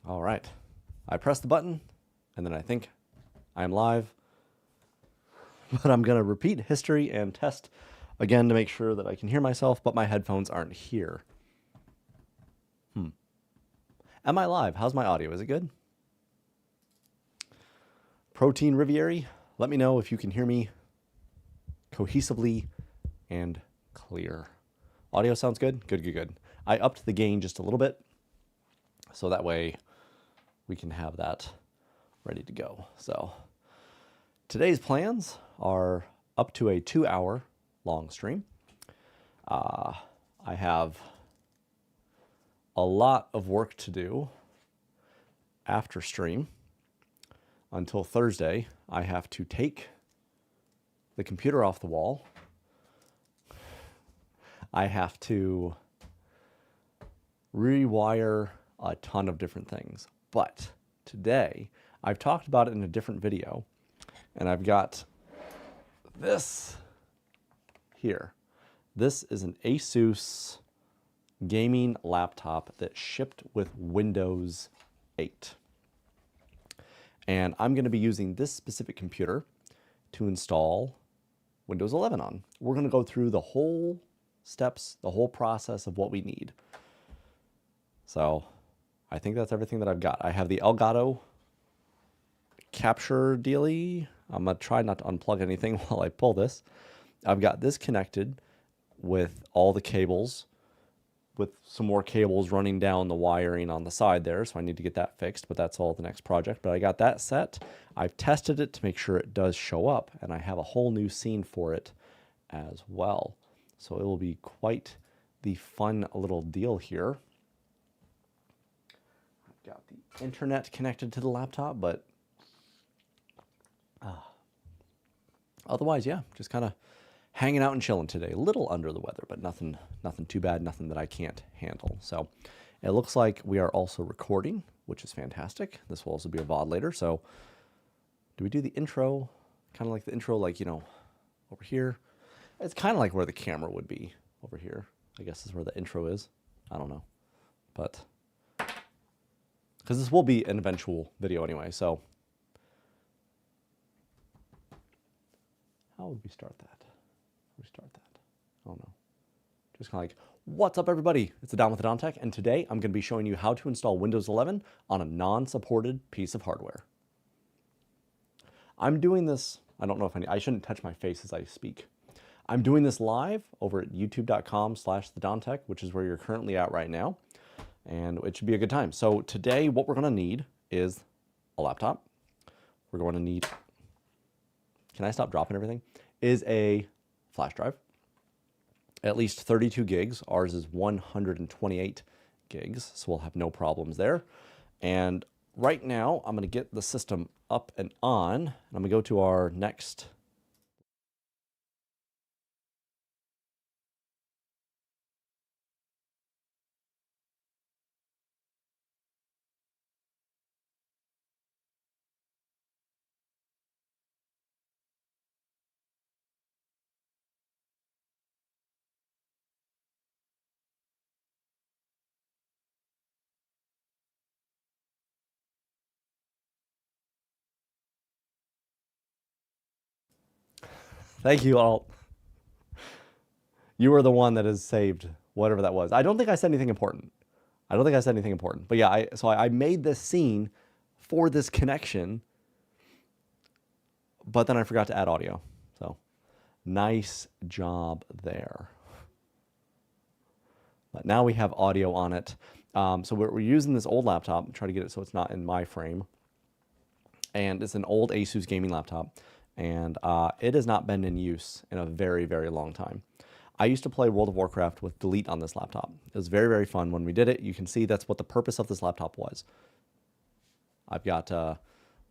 All right. I press the button, and then I think I am live. But I'm going to repeat history and test again to make sure that I can hear myself, but my headphones aren't here. Am I live? How's my audio? Is it good? Protein Rivieri, let me know if you can hear me cohesively and clear. Audio sounds good? Good, good, good. I upped the gain just a little bit, so that way we can have that ready to go. So today's plans are up to a 2-hour long stream. I have a lot of work to do after stream. Until Thursday, I have to take the computer off the wall. I have to rewire a ton of different things. But today, I've talked about it in a different video, and I've got this here. This is an ASUS gaming laptop that shipped with Windows 8. And I'm going to be using this specific computer to install Windows 11 on. We're going to go through the whole steps, the whole process of what we need. So I think that's everything that I've got. I have the Elgato capture dealie. I'm going to try not to unplug anything while I pull this. I've got this connected with all the cables, with some more cables running down the wiring on the side there, so I need to get that fixed, but that's all the next project. But I got that set. I've tested it to make sure it does show up, and I have a whole new scene for it as well. So it will be quite the fun little deal here. I've got the internet connected to the laptop, but otherwise, yeah, just kind of hanging out and chilling today. A little under the weather, but nothing too bad, nothing that I can't handle. So it looks like we are also recording, which is fantastic. This will also be a VOD later. So do we do the intro? Kind of like the intro, like, you know, over here. It's kind of like where the camera would be over here. I guess is where the intro is. I don't know. But because this will be an eventual video anyway. So how would we start that? Restart that. Oh no. Just kind of like, what's up everybody? It's the Don with the Don Tech, and today I'm going to be showing you how to install Windows 11 on a non-supported piece of hardware. I'm doing this, I don't know if I shouldn't touch my face as I speak. I'm doing this live over at youtube.com/thedontech, which is where you're currently at right now, and it should be a good time. So today what we're going to need is a laptop. We're going to need, can I stop dropping everything? Is a flash drive, at least 32 gigs. Ours is 128 gigs, so we'll have no problems there. And right now, I'm going to get the system up and on. And I'm going to go to our next. Thank you all. You were the one that has saved whatever that was. I don't think I said anything important. But yeah, so I made this scene for this connection, but then I forgot to add audio. So nice job there. But now we have audio on it. So we're using this old laptop, try to get it so it's not in my frame. And it's an old ASUS gaming laptop. And it has not been in use in a very, very long time. I used to play World of Warcraft with Delete on this laptop. It was very, very fun when we did it. You can see that's what the purpose of this laptop was. I've got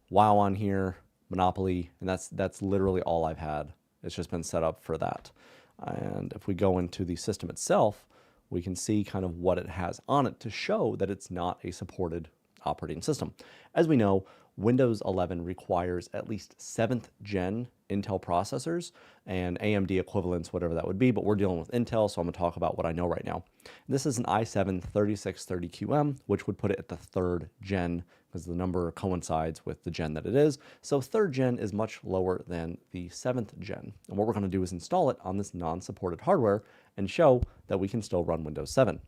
WoW on here, Monopoly, and that's literally all I've had. It's just been set up for that. And if we go into the system itself, we can see kind of what it has on it to show that it's not a supported operating system. As we know, Windows 11 requires at least 7th gen Intel processors and AMD equivalents, whatever that would be, but we're dealing with Intel, so I'm going to talk about what I know right now. This is an i7-3630QM, which would put it at the 3rd gen because the number coincides with the gen that it is. So 3rd gen is much lower than the 7th gen. And what we're going to do is install it on this non-supported hardware and show that we can still run Windows 11.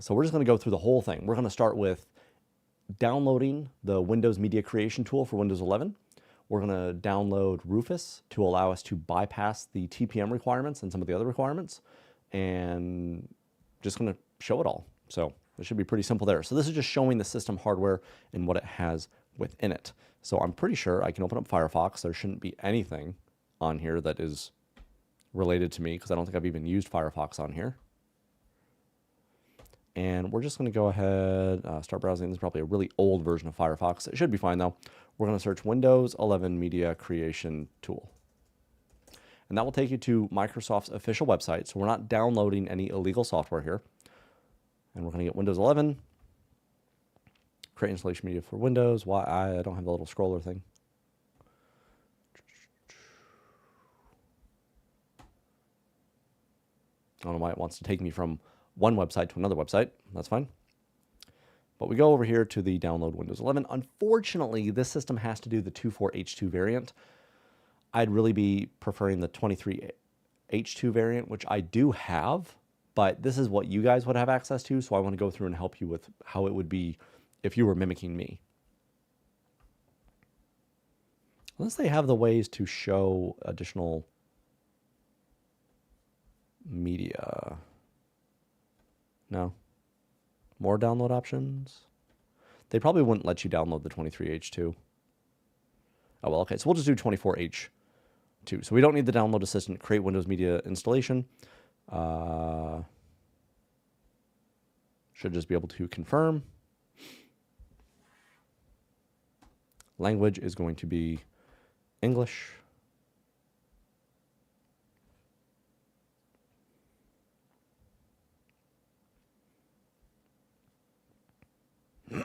So we're just going to go through the whole thing. We're going to start with downloading the Windows Media Creation tool for Windows 11. We're going to download Rufus to allow us to bypass the TPM requirements and some of the other requirements, and just going to show it all. So it should be pretty simple there. So this is just showing the system hardware and what it has within it. So I'm pretty sure I can open up Firefox. There shouldn't be anything on here that is related to me because I don't think I've even used Firefox on here. And we're just going to go ahead, start browsing. This is probably a really old version of Firefox. It should be fine though. We're going to search Windows 11 Media Creation Tool. And that will take you to Microsoft's official website. So we're not downloading any illegal software here. And we're going to get Windows 11. Create installation media for Windows. Why I don't have the little scroller thing. I don't know why it wants to take me from one website to another website. That's fine. But we go over here to the download Windows 11. Unfortunately, this system has to do the 24H2 variant. I'd really be preferring the 23H2 variant, which I do have, but this is what you guys would have access to, so I want to go through and help you with how it would be if you were mimicking me. Unless they have the ways to show additional media. No. More download options? They probably wouldn't let you download the 23H2. Oh, well, okay. So we'll just do 24H2. So we don't need the download assistant. Create Windows Media installation. Should just be able to confirm. Language is going to be English.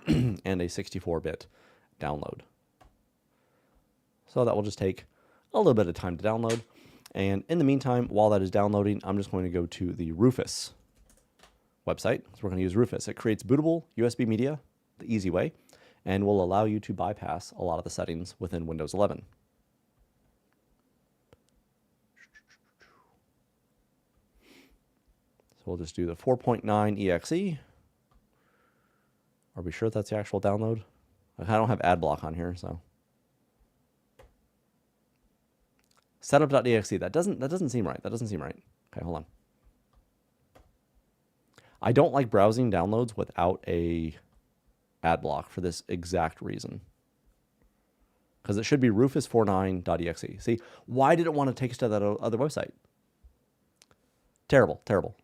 And a 64-bit download. So that will just take a little bit of time to download. And in the meantime, while that is downloading, I'm just going to go to the Rufus website. So we're going to use Rufus. It creates bootable USB media the easy way and will allow you to bypass a lot of the settings within Windows 11. So we'll just do the 4.9 EXE. Are we sure that's the actual download? I don't have ad block on here, so. Setup.exe, that doesn't seem right. That doesn't seem right. Okay, hold on. I don't like browsing downloads without a ad block for this exact reason. Because it should be rufus49.exe. See, why did it want to take us to that other website? Terrible, terrible.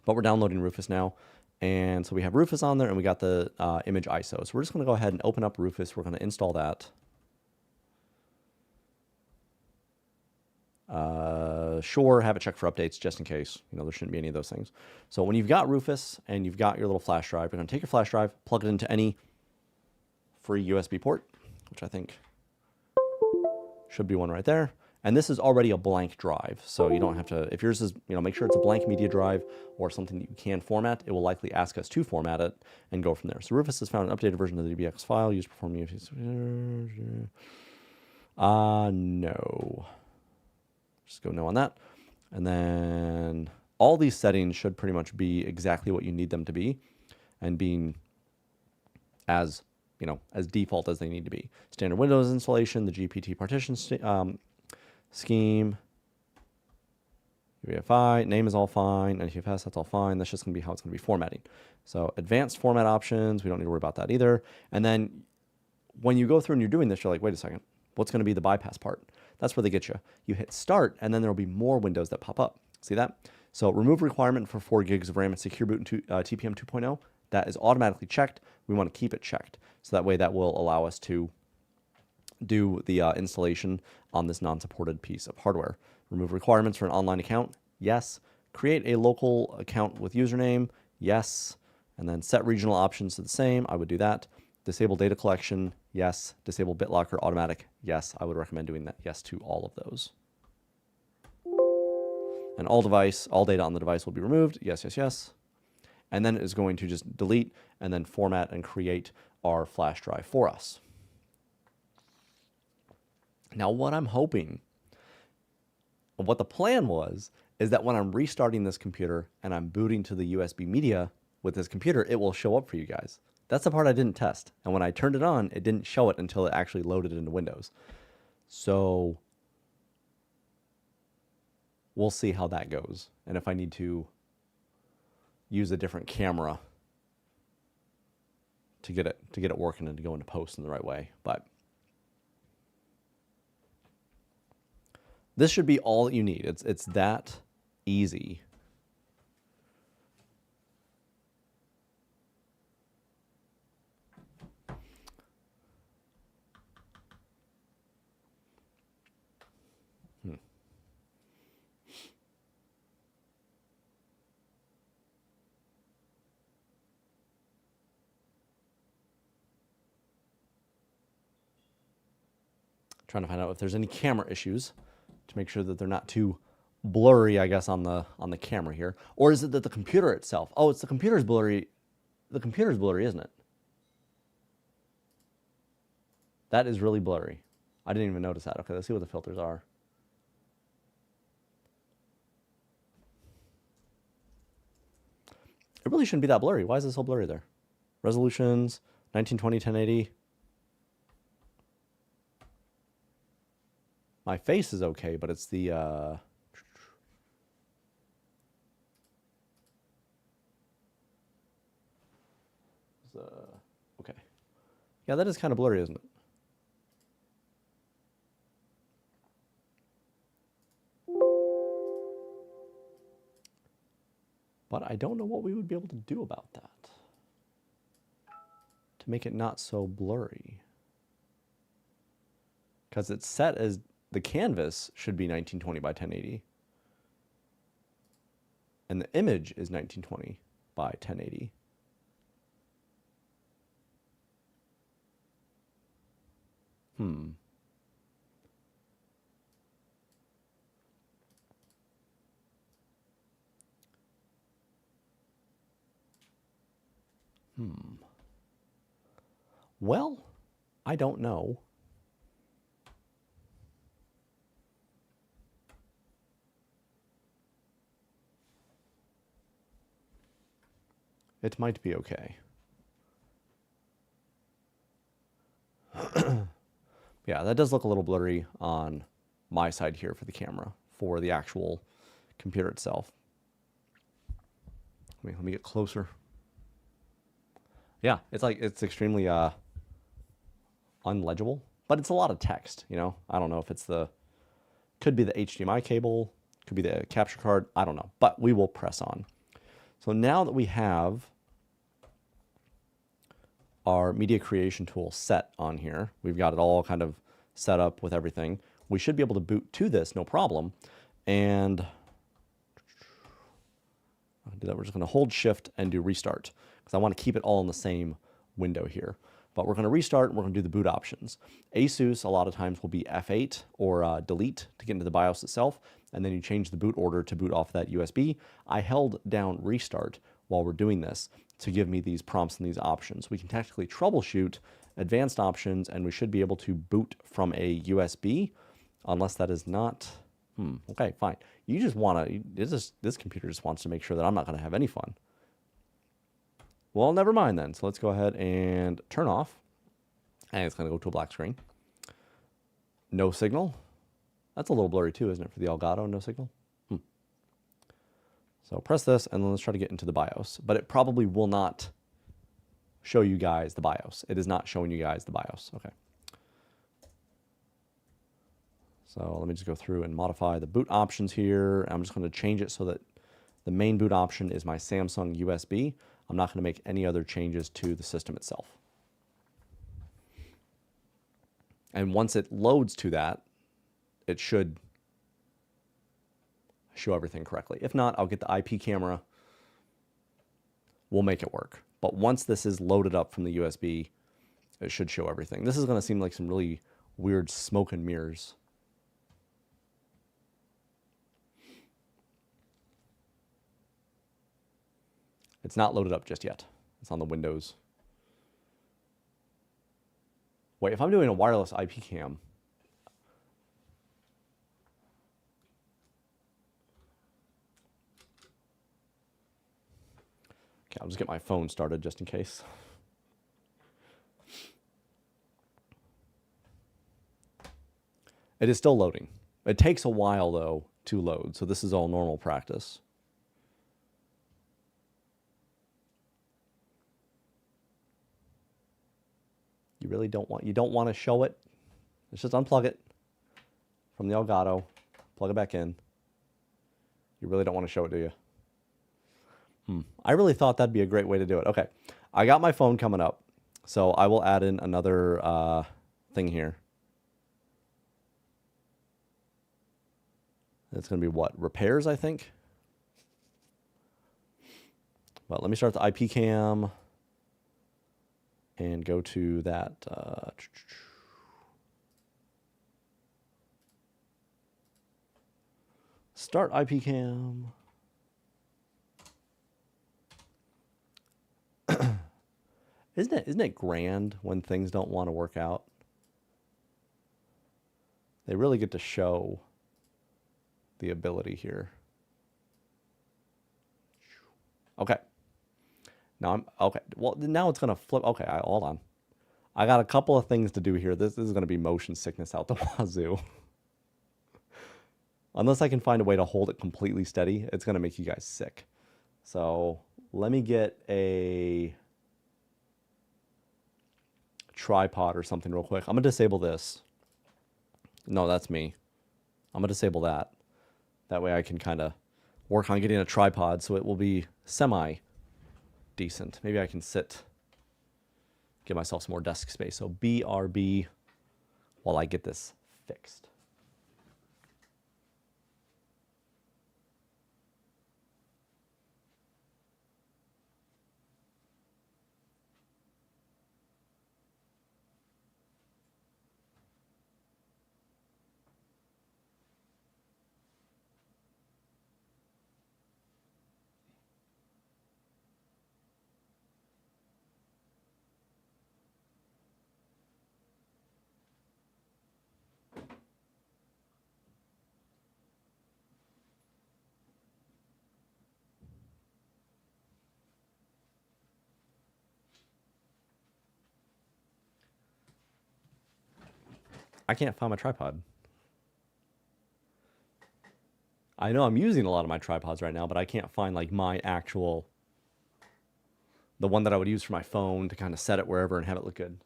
But we're downloading Rufus now. And so we have Rufus on there, and we got the image ISO. So we're just going to go ahead and open up Rufus. We're going to install that. Sure, have it check for updates just in case. You know, there shouldn't be any of those things. So when you've got Rufus and you've got your little flash drive, you're going to take your flash drive, plug it into any free USB port, which I think should be one right there. And this is already a blank drive, so you don't have to, if yours is, you know, make sure it's a blank media drive or something that you can format. It will likely ask us to format it and go from there. So Rufus has found an updated version of the DBX file used to perform no. Just go no on that. And then all these settings should pretty much be exactly what you need them to be and being as, you know, as default as they need to be. Standard Windows installation, the GPT partition scheme, UEFI, name is all fine, NTFS, that's all fine. That's just going to be how it's going to be formatting. So advanced format options, we don't need to worry about that either. And then when you go through and you're doing this, you're like, wait a second, what's going to be the bypass part? That's where they get you. You hit start, and then there will be more windows that pop up. See that? So remove requirement for 4 gigs of RAM and secure boot into TPM 2.0. That is automatically checked. We want to keep it checked. So that way that will allow us to do the installation on this non-supported piece of hardware. Remove requirements for an online account. Yes. create a local account with username, yes, and then set regional options to the same, I would do that. Disable data collection, yes. Disable BitLocker automatic, yes. I would recommend doing that, yes, to all of those. And all data on the device will be removed, yes, yes, yes. And then it is going to just delete and then format and create our flash drive for us. Now, what I'm hoping, what the plan was, is that when I'm restarting this computer and I'm booting to the USB media with this computer, it will show up for you guys. That's the part I didn't test. And when I turned it on, it didn't show it until it actually loaded into Windows. So we'll see how that goes. And if I need to use a different camera to get it working and to go into post in the right way. But this should be all that you need. It's that easy. Trying to find out if there's any camera issues to make sure that they're not too blurry, I guess, on the camera here. Or is it that the computer itself? Oh, it's the computer's blurry. The computer's blurry, isn't it? That is really blurry. I didn't even notice that. Okay, let's see what the filters are. It really shouldn't be that blurry. Why is it so blurry there? Resolutions, 1920, 1080. My face is okay, but it's the okay. Yeah, that is kind of blurry, isn't it? But I don't know what we would be able to do about that to make it not so blurry. Because it's set as the canvas should be 1920 by 1080. And the image is 1920 by 1080. Well, I don't know. It might be okay. Yeah, that does look a little blurry on my side here for the camera, for the actual computer itself. Let me get closer. Yeah, it's extremely unlegible, but it's a lot of text, you know? I don't know if it's could be the HDMI cable, could be the capture card, I don't know, but we will press on. So now that we have our media creation tool set on here, we've got it all kind of set up with everything, we should be able to boot to this, no problem. And I'll do that. We're just going to hold shift and do restart because I want to keep it all in the same window here. But we're going to restart and we're going to do the boot options. ASUS a lot of times will be F8 or delete to get into the BIOS itself, and then you change the boot order to boot off that USB. I held down restart while we're doing this to give me these prompts and these options. We can technically troubleshoot advanced options, and we should be able to boot from a USB, unless that is not. Okay, fine. You just want to. This computer just wants to make sure that I'm not going to have any fun. Well, never mind then. So let's go ahead and turn off. And it's going to go to a black screen. No signal. That's a little blurry too, isn't it, for the Elgato, no signal? So press this, and then let's try to get into the BIOS. But it probably will not show you guys the BIOS. It is not showing you guys the BIOS. Okay. So let me just go through and modify the boot options here. I'm just going to change it so that the main boot option is my Samsung USB. I'm not going to make any other changes to the system itself. And once it loads to that, it should show everything correctly. If not, I'll get the IP camera. We'll make it work. But once this is loaded up from the USB, it should show everything. This is going to seem like some really weird smoke and mirrors. It's not loaded up just yet. It's on the Windows. Wait, if I'm doing a wireless IP cam, okay, I'll just get my phone started just in case. It is still loading. It takes a while, though, to load, so this is all normal practice. You really don't want to show it. Let's just unplug it from the Elgato, plug it back in. You really don't want to show it, do you? I really thought that'd be a great way to do it. Okay, I got my phone coming up, so I will add in another thing here. It's going to be what? Repairs, I think? Well, let me start the IP cam and go to that. Start IP cam. Isn't it grand when things don't want to work out? They really get to show the ability here. Okay. Now I'm okay. Well, now it's gonna flip. Okay, hold on. I got a couple of things to do here. This is gonna be motion sickness out the wazoo. Unless I can find a way to hold it completely steady, it's gonna make you guys sick. So let me get a tripod or something real quick. I'm gonna disable this. No, that's me. I'm gonna disable that. That way I can kind of work on getting a tripod so it will be semi-decent. Maybe I can sit, give myself some more desk space. So BRB while I get this fixed. I can't find my tripod. I know I'm using a lot of my tripods right now, but I can't find like my actual, the one that I would use for my phone to kind of set it wherever and have it look good.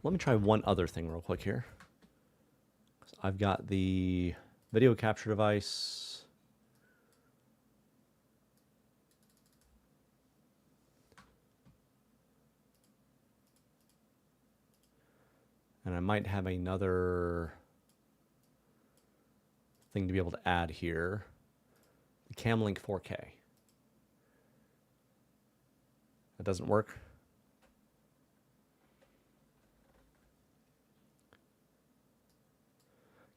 Let me try one other thing real quick here. I've got the video capture device. And I might have another thing to be able to add here. The Camlink 4K. That doesn't work.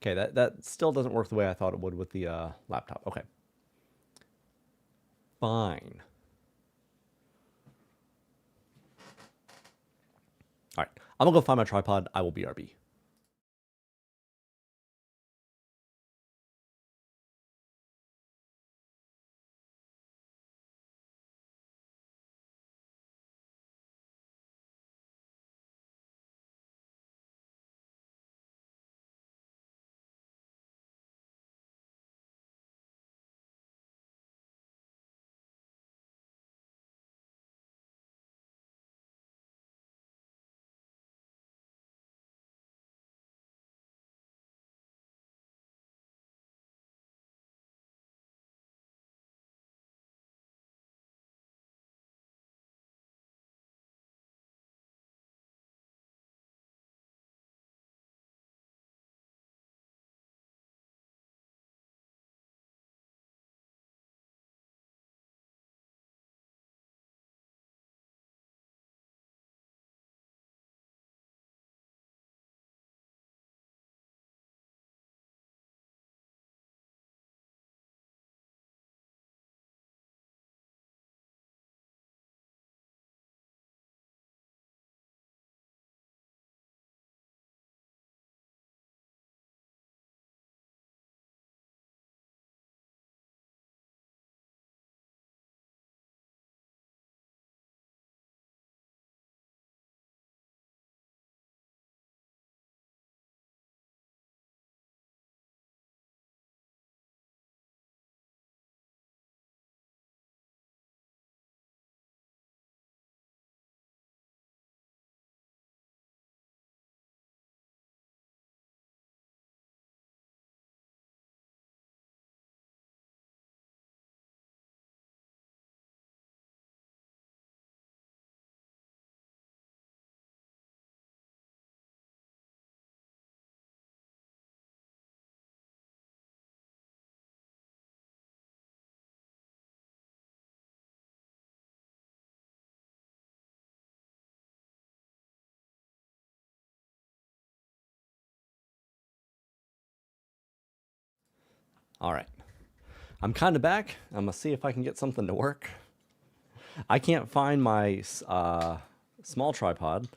Okay, that still doesn't work the way I thought it would with the laptop. Okay. Fine. All right, I'm gonna go find my tripod. I will BRB. All right. I'm kind of back. I'm going to see if I can get something to work. I can't find my small tripod,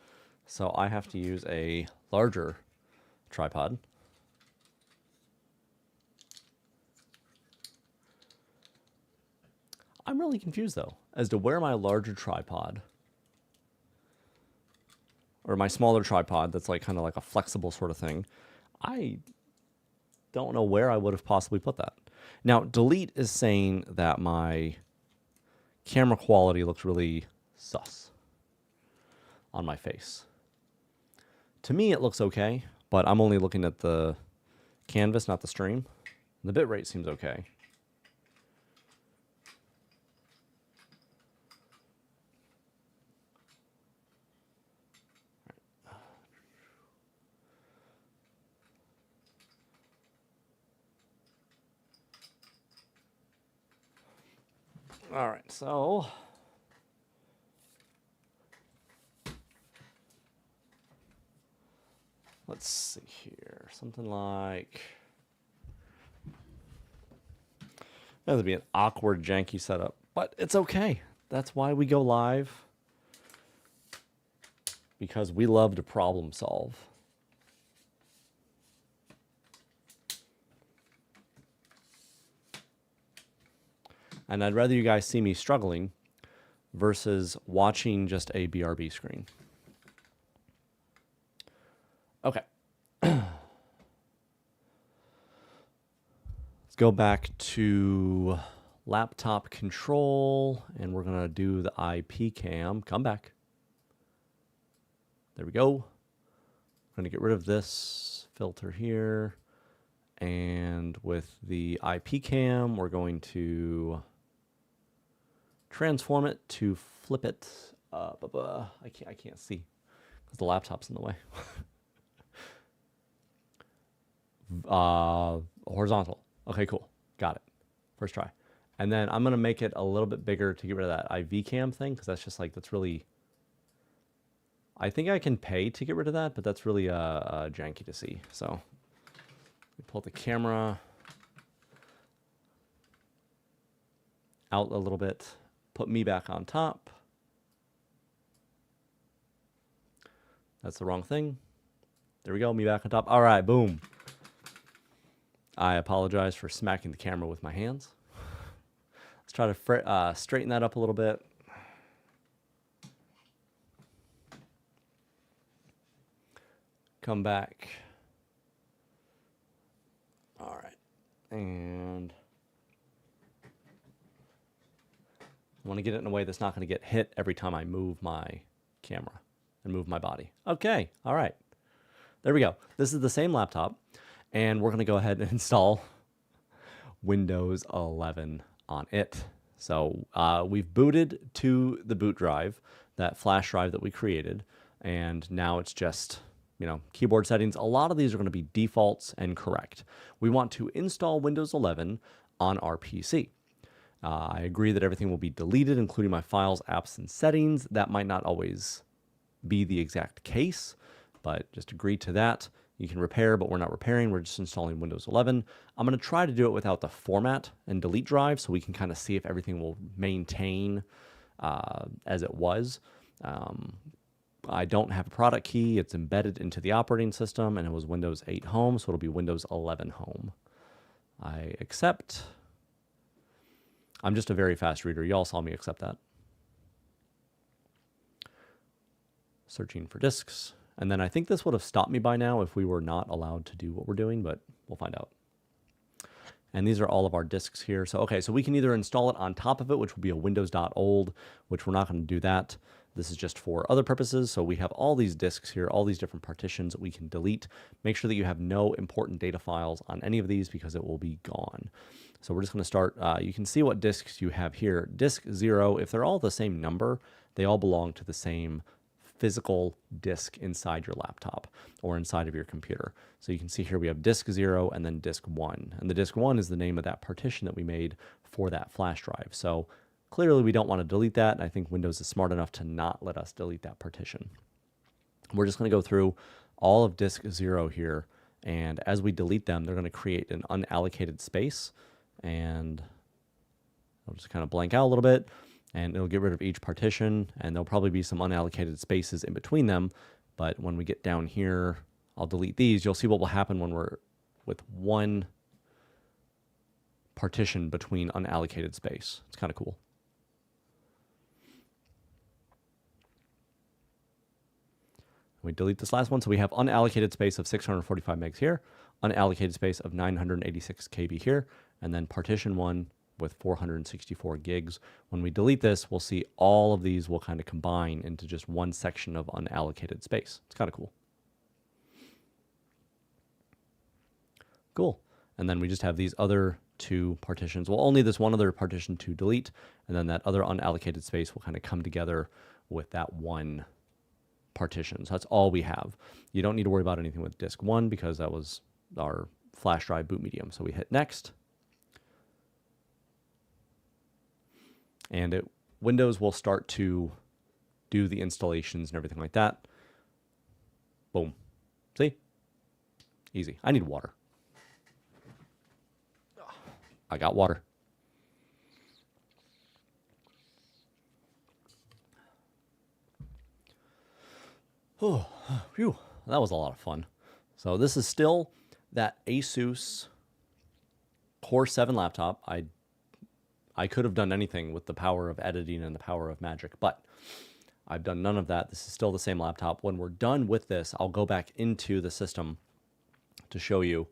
so I have to use a larger tripod. I'm really confused, though, as to where my larger tripod, or my smaller tripod that's like kind of like a flexible sort of thing, I don't know where I would have possibly put that. Now, Delete is saying that my camera quality looks really sus on my face. To me, it looks okay, but I'm only looking at the canvas, not the stream. The bitrate seems okay. All right, so let's see here. Something like, that would be an awkward, janky setup, but it's okay. That's why we go live, because we love to problem solve. And I'd rather you guys see me struggling versus watching just a BRB screen. Okay. Let's go back to laptop control, and we're going to do the IP cam. Come back. There we go. I'm going to get rid of this filter here. And with the IP cam, we're going to transform it to flip it. I can't see because the laptop's in the way. Horizontal. Okay, cool. Got it. First try. And then I'm going to make it a little bit bigger to get rid of that IV cam thing, because that's just like, that's really, I think I can pay to get rid of that, but that's really janky to see. So pull the camera out a little bit, put me back on top. That's the wrong thing. There we go, me back on top. All right, boom. I apologize for smacking the camera with my hands. Let's try to straighten that up a little bit. Come back. All right, and I want to get it in a way that's not going to get hit every time I move my camera and move my body. Okay, all right. There we go. This is the same laptop, and we're going to go ahead and install Windows 11 on it. So we've booted to the boot drive, that flash drive that we created, and now it's just, you know, keyboard settings. A lot of these are going to be defaults and correct. We want to install Windows 11 on our PC. I agree that everything will be deleted, including my files, apps, and settings. That might not always be the exact case, but just agree to that. You can repair, but we're not repairing. We're just installing Windows 11. I'm going to try to do it without the format and delete drive, so we can kind of see if everything will maintain as it was. I don't have a product key. It's embedded into the operating system, and it was Windows 8 Home, so it'll be Windows 11 Home. I accept. I'm just a very fast reader. You all saw me accept that. Searching for disks. And then I think this would have stopped me by now if we were not allowed to do what we're doing, but we'll find out. And these are all of our disks here. So, okay, so we can either install it on top of it, which would be a Windows.old, which we're not going to do that. This is just for other purposes. So we have all these disks here, all these different partitions that we can delete. Make sure that you have no important data files on any of these because it will be gone. So we're just going to start. You can see what disks you have here. Disk 0, if they're all the same number, they all belong to the same physical disk inside your laptop or inside of your computer. So you can see here we have disk 0 and then disk 1. And the disk 1 is the name of that partition that we made for that flash drive. So clearly we don't want to delete that, and I think Windows is smart enough to not let us delete that partition. We're just going to go through all of disk 0 here And as we delete them, they're going to create an unallocated space. And I'll just kind of blank out a little bit, and it'll get rid of each partition, and there'll probably be some unallocated spaces in between them. But when we get down here, I'll delete these. You'll see what will happen when we're with one partition between unallocated space. It's kind of cool. We delete this last one, so we have unallocated space of 645 megs here, unallocated space of 986 KB here, and then partition 1 with 464 gigs. When we delete this, we'll see all of these will kind of combine into just one section of unallocated space. It's kind of cool. Cool. And then we just have these other two partitions. Well, only this one other partition to delete, and then that other unallocated space will kind of come together with that one partition. So that's all we have. You don't need to worry about anything with disk 1 because that was our flash drive boot medium. So we hit next. And Windows will start to do the installations and everything like that. Boom. See? Easy. I need water. I got water. Oh, phew. That was a lot of fun. So this is still that ASUS Core 7 laptop. I could have done anything with the power of editing and the power of magic, but I've done none of that. This is still the same laptop. When we're done with this, I'll go back into the system to show you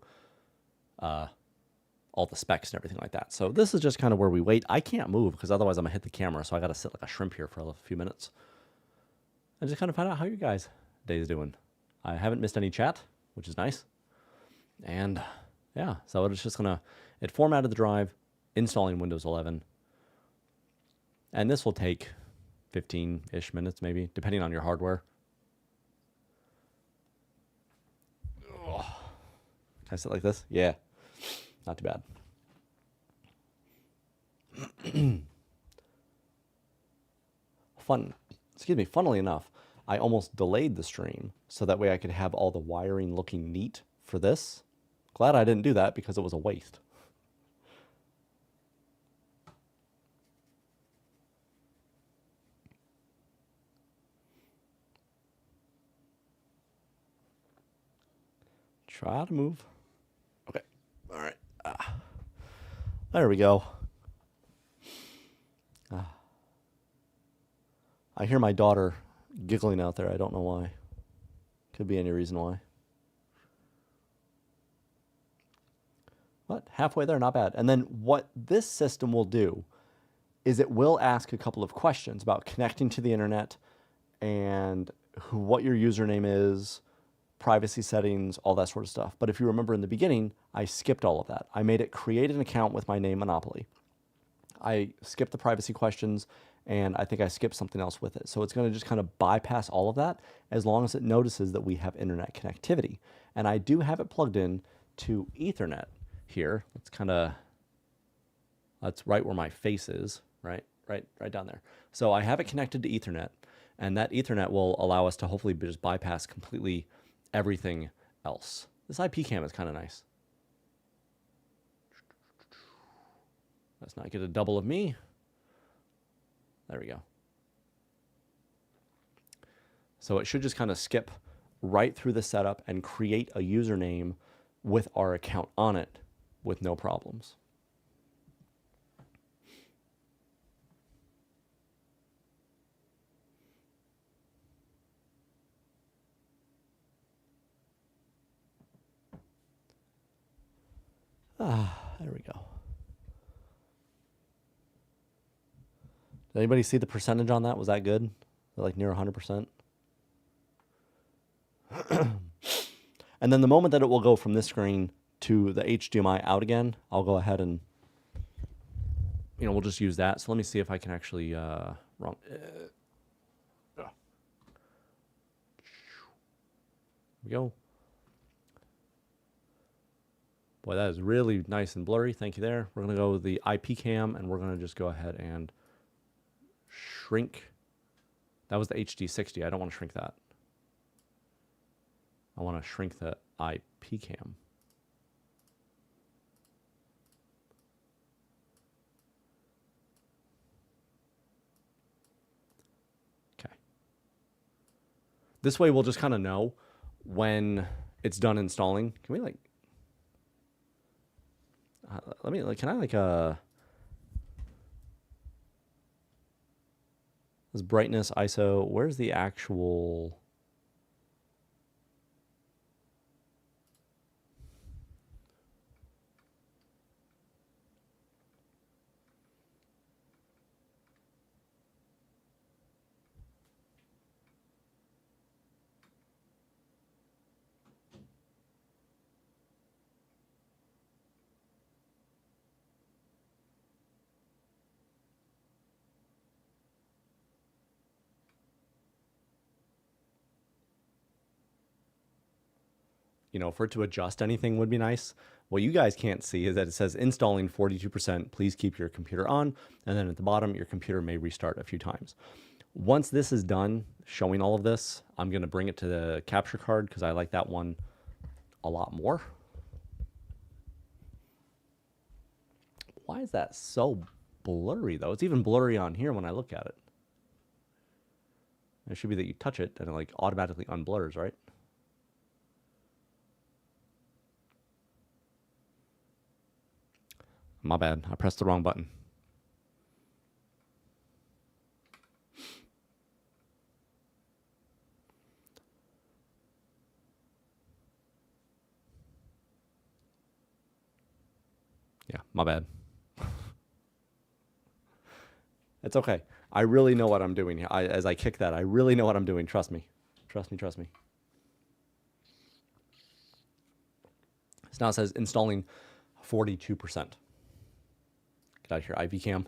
all the specs and everything like that. So this is just kind of where we wait. I can't move because otherwise I'm going to hit the camera, so I got to sit like a shrimp here for a few minutes and just kind of find out how you guys' day is doing. I haven't missed any chat, which is nice. And yeah, so it's just going to, it formatted the drive, installing Windows 11. And this will take 15-ish minutes maybe, depending on your hardware. Ugh. Can I sit like this? Yeah, not too bad. Funnily enough, I almost delayed the stream so that way I could have all the wiring looking neat for this. Glad I didn't do that because it was a waste. Try to move. Okay. All right. There we go. I hear my daughter giggling out there. I don't know why. Could be any reason why. But halfway there, not bad. And then what this system will do is it will ask a couple of questions about connecting to the internet and what your username is, privacy settings, all that sort of stuff. But if you remember in the beginning, I skipped all of that. I made it create an account with my name Monopoly. I skipped the privacy questions, and I think I skipped something else with it. So it's going to just kind of bypass all of that as long as it notices that we have internet connectivity. And I do have it plugged in to Ethernet here. That's right where my face is, right down there. So I have it connected to Ethernet, and that Ethernet will allow us to hopefully just bypass completely everything else. This IP cam is kind of nice. Let's not get a double of me. There we go. So it should just kind of skip right through the setup and create a username with our account on it with no problems. There we go. Did anybody see the percentage on that? Was that good? Like near 100%? And then the moment that it will go from this screen to the HDMI out again, I'll go ahead and, we'll just use that. So let me see if I can actually run. Here we go. Boy, that is really nice and blurry. Thank you there. We're going to go with the IP cam, and we're going to just go ahead and shrink. That was the HD60. I don't want to shrink that. I want to shrink the IP. IP cam. Okay. This way we'll just kind of know when it's done installing. Can we like, let me like, can I like, this brightness, ISO, where's the actual, you know, for it to adjust anything would be nice. What you guys can't see is that it says installing 42%, please keep your computer on. And then at the bottom, your computer may restart a few times. Once this is done, showing all of this, I'm gonna bring it to the capture card because I like that one a lot more. Why is that so blurry though? It's even blurry on here when I look at it. It should be that you touch it and it like automatically unblurs, right? My bad, I pressed the wrong button. Yeah, my bad. It's okay. I really know what I'm doing here. As I kick that, I really know what I'm doing. Trust me. Trust me, trust me. So now it says installing 42%. Get out of here, IV cam.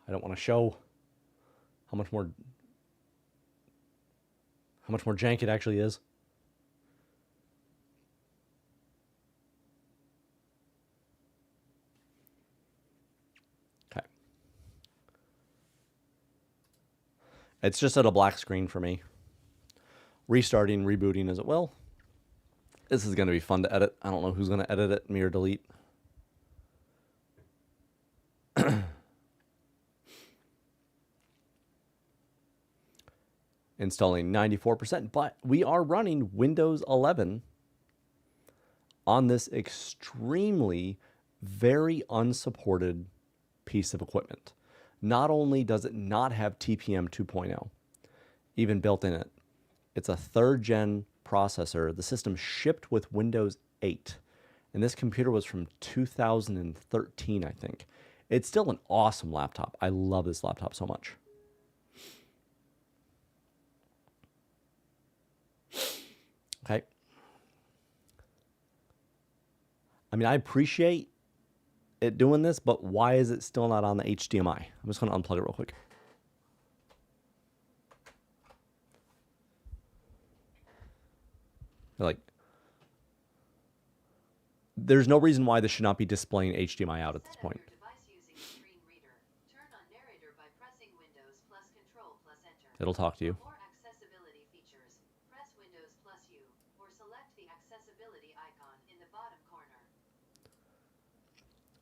I don't want to show how much more jank it actually is. Okay. It's just at a black screen for me. Restarting, rebooting as it will. This is going to be fun to edit. I don't know who's going to edit it, me or delete. Installing 94%, but we are running Windows 11 on this extremely, very unsupported piece of equipment. Not only does it not have TPM 2.0 even built in it, it's a 3rd gen processor. The system shipped with Windows 8, and this computer was from 2013, I think. It's still an awesome laptop. I love this laptop so much. Okay. I mean, I appreciate it doing this, but why is it still not on the HDMI? I'm just going to unplug it real quick. Like, there's no reason why this should not be displaying HDMI out at this point. It'll talk to you.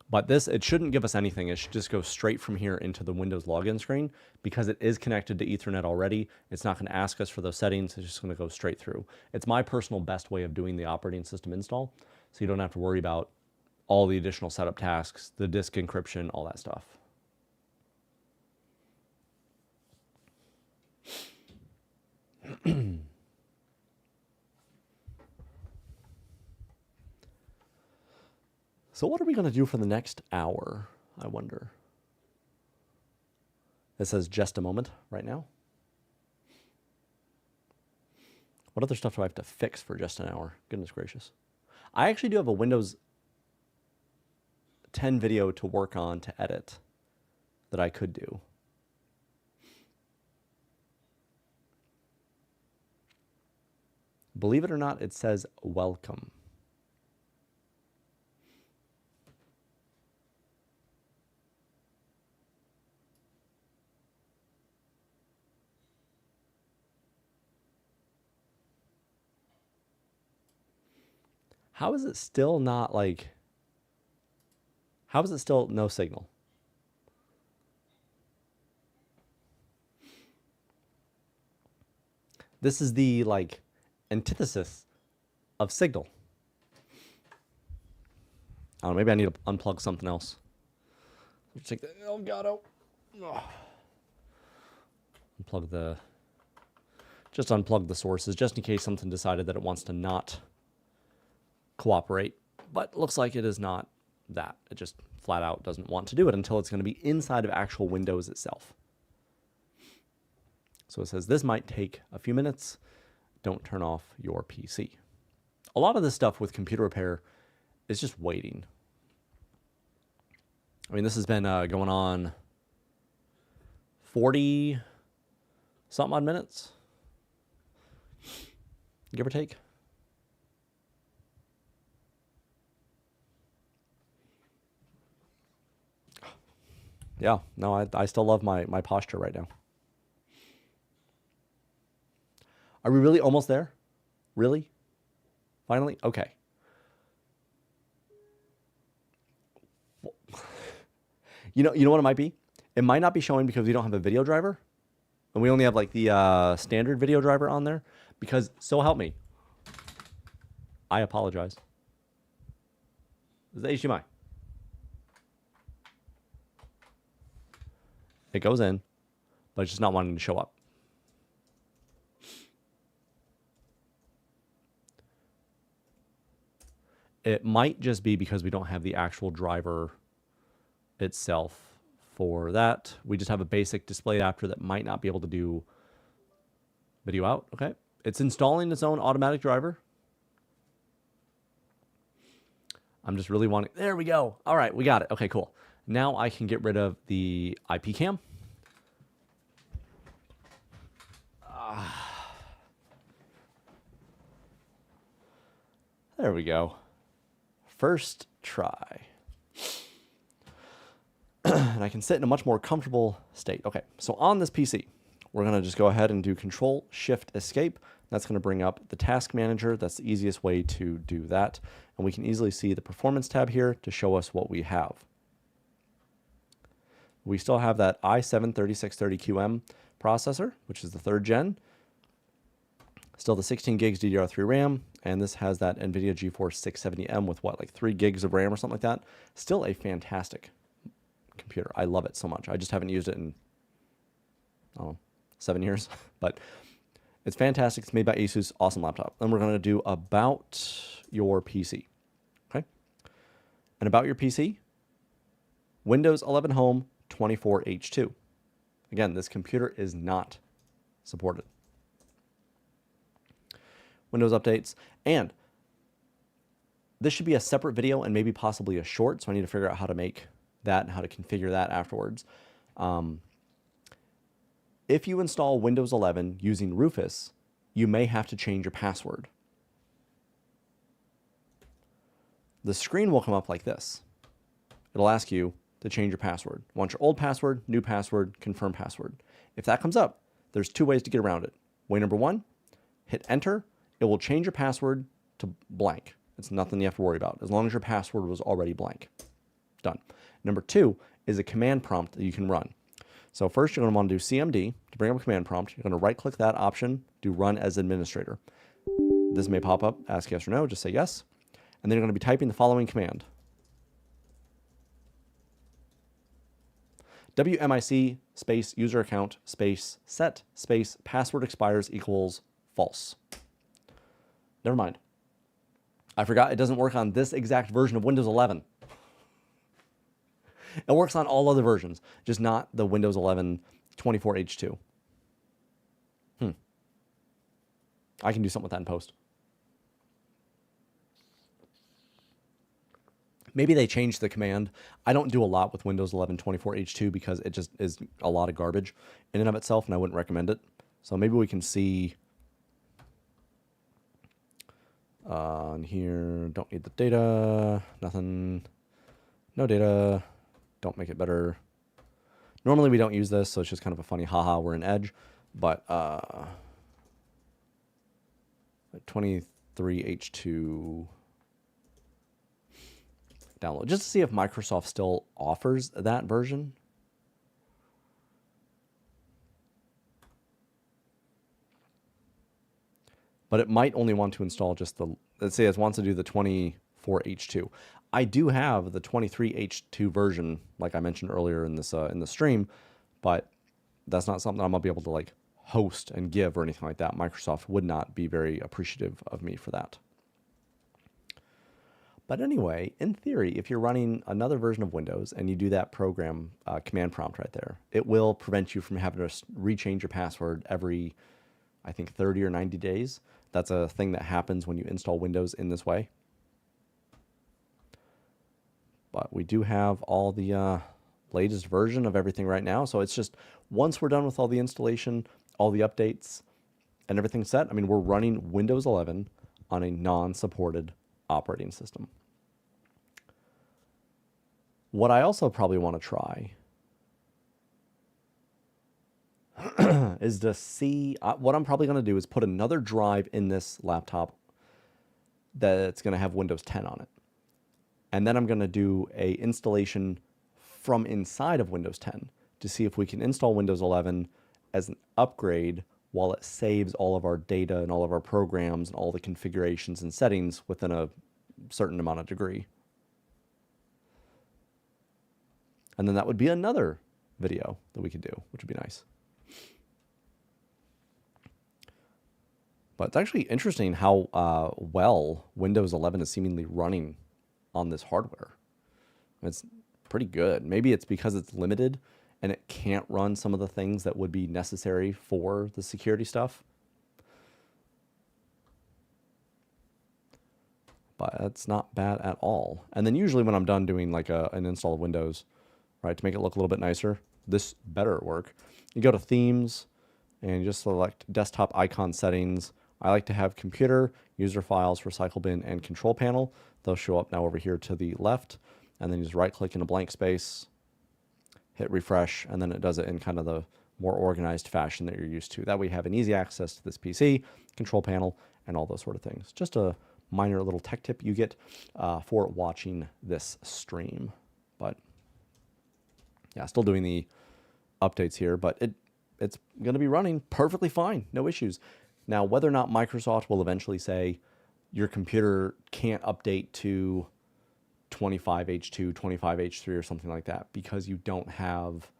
But this, it shouldn't give us anything. It should just go straight from here into the Windows login screen because it is connected to Ethernet already. It's not going to ask us for those settings. It's just going to go straight through. It's my personal best way of doing the operating system install, so you don't have to worry about all the additional setup tasks, the disk encryption, all that stuff. So what are we going to do for the next hour, I wonder? It says just a moment right now. What other stuff do I have to fix for just an hour? Goodness gracious. I actually do have a Windows 10 video to work on to edit that I could do. Believe it or not, it says welcome. How is it still not like, how is it still no signal? This is the like antithesis of signal. I don't know, maybe I need to unplug something else. Let's take the, oh God, oh. Unplug the, just unplug the sources just in case something decided that it wants to not cooperate. But looks like it is not that. It just flat out doesn't want to do it until it's going to be inside of actual Windows itself. So it says this might take a few minutes. Don't turn off your PC. A lot of this stuff with computer repair is just waiting. I mean, this has been going on 40 something odd minutes, give or take. Yeah, no, I still love my posture right now. Are we really almost there? Really? Finally? Okay. You know what it might be? It might not be showing because we don't have a video driver. And we only have like the standard video driver on there. Because, so help me, I apologize. This is the HDMI. It goes in, but it's just not wanting to show up. It might just be because we don't have the actual driver itself for that. We just have a basic display adapter that might not be able to do video out. Okay. It's installing its own automatic driver. I'm just really wanting, there we go. All right, we got it. Okay, cool. Now I can get rid of the IP cam. There we go. First try. And I can sit in a much more comfortable state. Okay, so on this PC, we're going to just go ahead and do Control-Shift-Escape. That's going to bring up the Task Manager. That's the easiest way to do that. And we can easily see the Performance tab here to show us what we have. We still have that i7-3630QM processor, which is the 3rd gen. Still the 16 gigs DDR3 RAM, and this has that Nvidia GeForce 670M with what, like 3 gigs of RAM or something like that. Still a fantastic computer. I love it so much. I just haven't used it in, I don't know, 7 years, but it's fantastic. It's made by ASUS, awesome laptop. And we're going to do about your PC, okay? And about your PC, Windows 11 Home 24H2. Again, this computer is not supported. Windows updates, and this should be a separate video and maybe possibly a short, so I need to figure out how to make that and how to configure that afterwards. If you install Windows 11 using Rufus, you may have to change your password. The screen will come up like this. It'll ask you to change your password. Want your old password, new password, confirm password. If that comes up, there's 2 ways to get around it. Way number 1, hit enter. It will change your password to blank. It's nothing you have to worry about, as long as your password was already blank. Done. Number 2 is a command prompt that you can run. So first you're going to want to do CMD to bring up a command prompt. You're going to right-click that option, do run as administrator. This may pop up, ask yes or no, just say yes. And then you're going to be typing the following command. WMIC space user account space set space password expires equals false. Never mind. I forgot it doesn't work on this exact version of Windows 11. It works on all other versions, just not the Windows 11 24H2. I can do something with that in post. Maybe they changed the command. I don't do a lot with Windows 11 24H2 because it just is a lot of garbage in and of itself, and I wouldn't recommend it. So maybe we can see on here, don't need the data, nothing, no data, don't make it better. Normally we don't use this, so it's just kind of a funny haha, we're in Edge, but 23H2, download, just to see if Microsoft still offers that version. But it might only want to install just the, let's say it wants to do the 24H2. I do have the 23H2 version, like I mentioned earlier in the stream, but that's not something I'm gonna be able to like host and give or anything like that. Microsoft would not be very appreciative of me for that. But anyway, in theory, if you're running another version of Windows and you do that program command prompt right there, it will prevent you from having to rechange your password every, I think, 30 or 90 days. That's a thing that happens when you install Windows in this way. But we do have all the latest version of everything right now. So it's just once we're done with all the installation, all the updates, and everything set, I mean, we're running Windows 11 on a non-supported operating system. What I also probably want to try is to see, what I'm probably going to do is put another drive in this laptop that's going to have Windows 10 on it. And then I'm going to do a installation from inside of Windows 10 to see if we can install Windows 11 as an upgrade while it saves all of our data and all of our programs and all the configurations and settings within a certain amount of degree. And then that would be another video that we could do, which would be nice. But it's actually interesting how well Windows 11 is seemingly running on this hardware. It's pretty good. Maybe it's because it's limited and it can't run some of the things that would be necessary for the security stuff. But that's not bad at all. And then usually when I'm done doing like an install of Windows, right, to make it look a little bit nicer, this better work. You go to themes and you just select desktop icon settings. I like to have computer, user files, recycle bin, and control panel. They'll show up now over here to the left. And then you just right click in a blank space, hit refresh, and then it does it in kind of the more organized fashion that you're used to. That way you have an easy access to this PC, control panel, and all those sort of things. Just a minor little tech tip you get for watching this stream. But yeah, still doing the updates here, but it's going to be running perfectly fine, no issues. Now, whether or not Microsoft will eventually say your computer can't update to 25H2, 25H3 or something like that because you don't have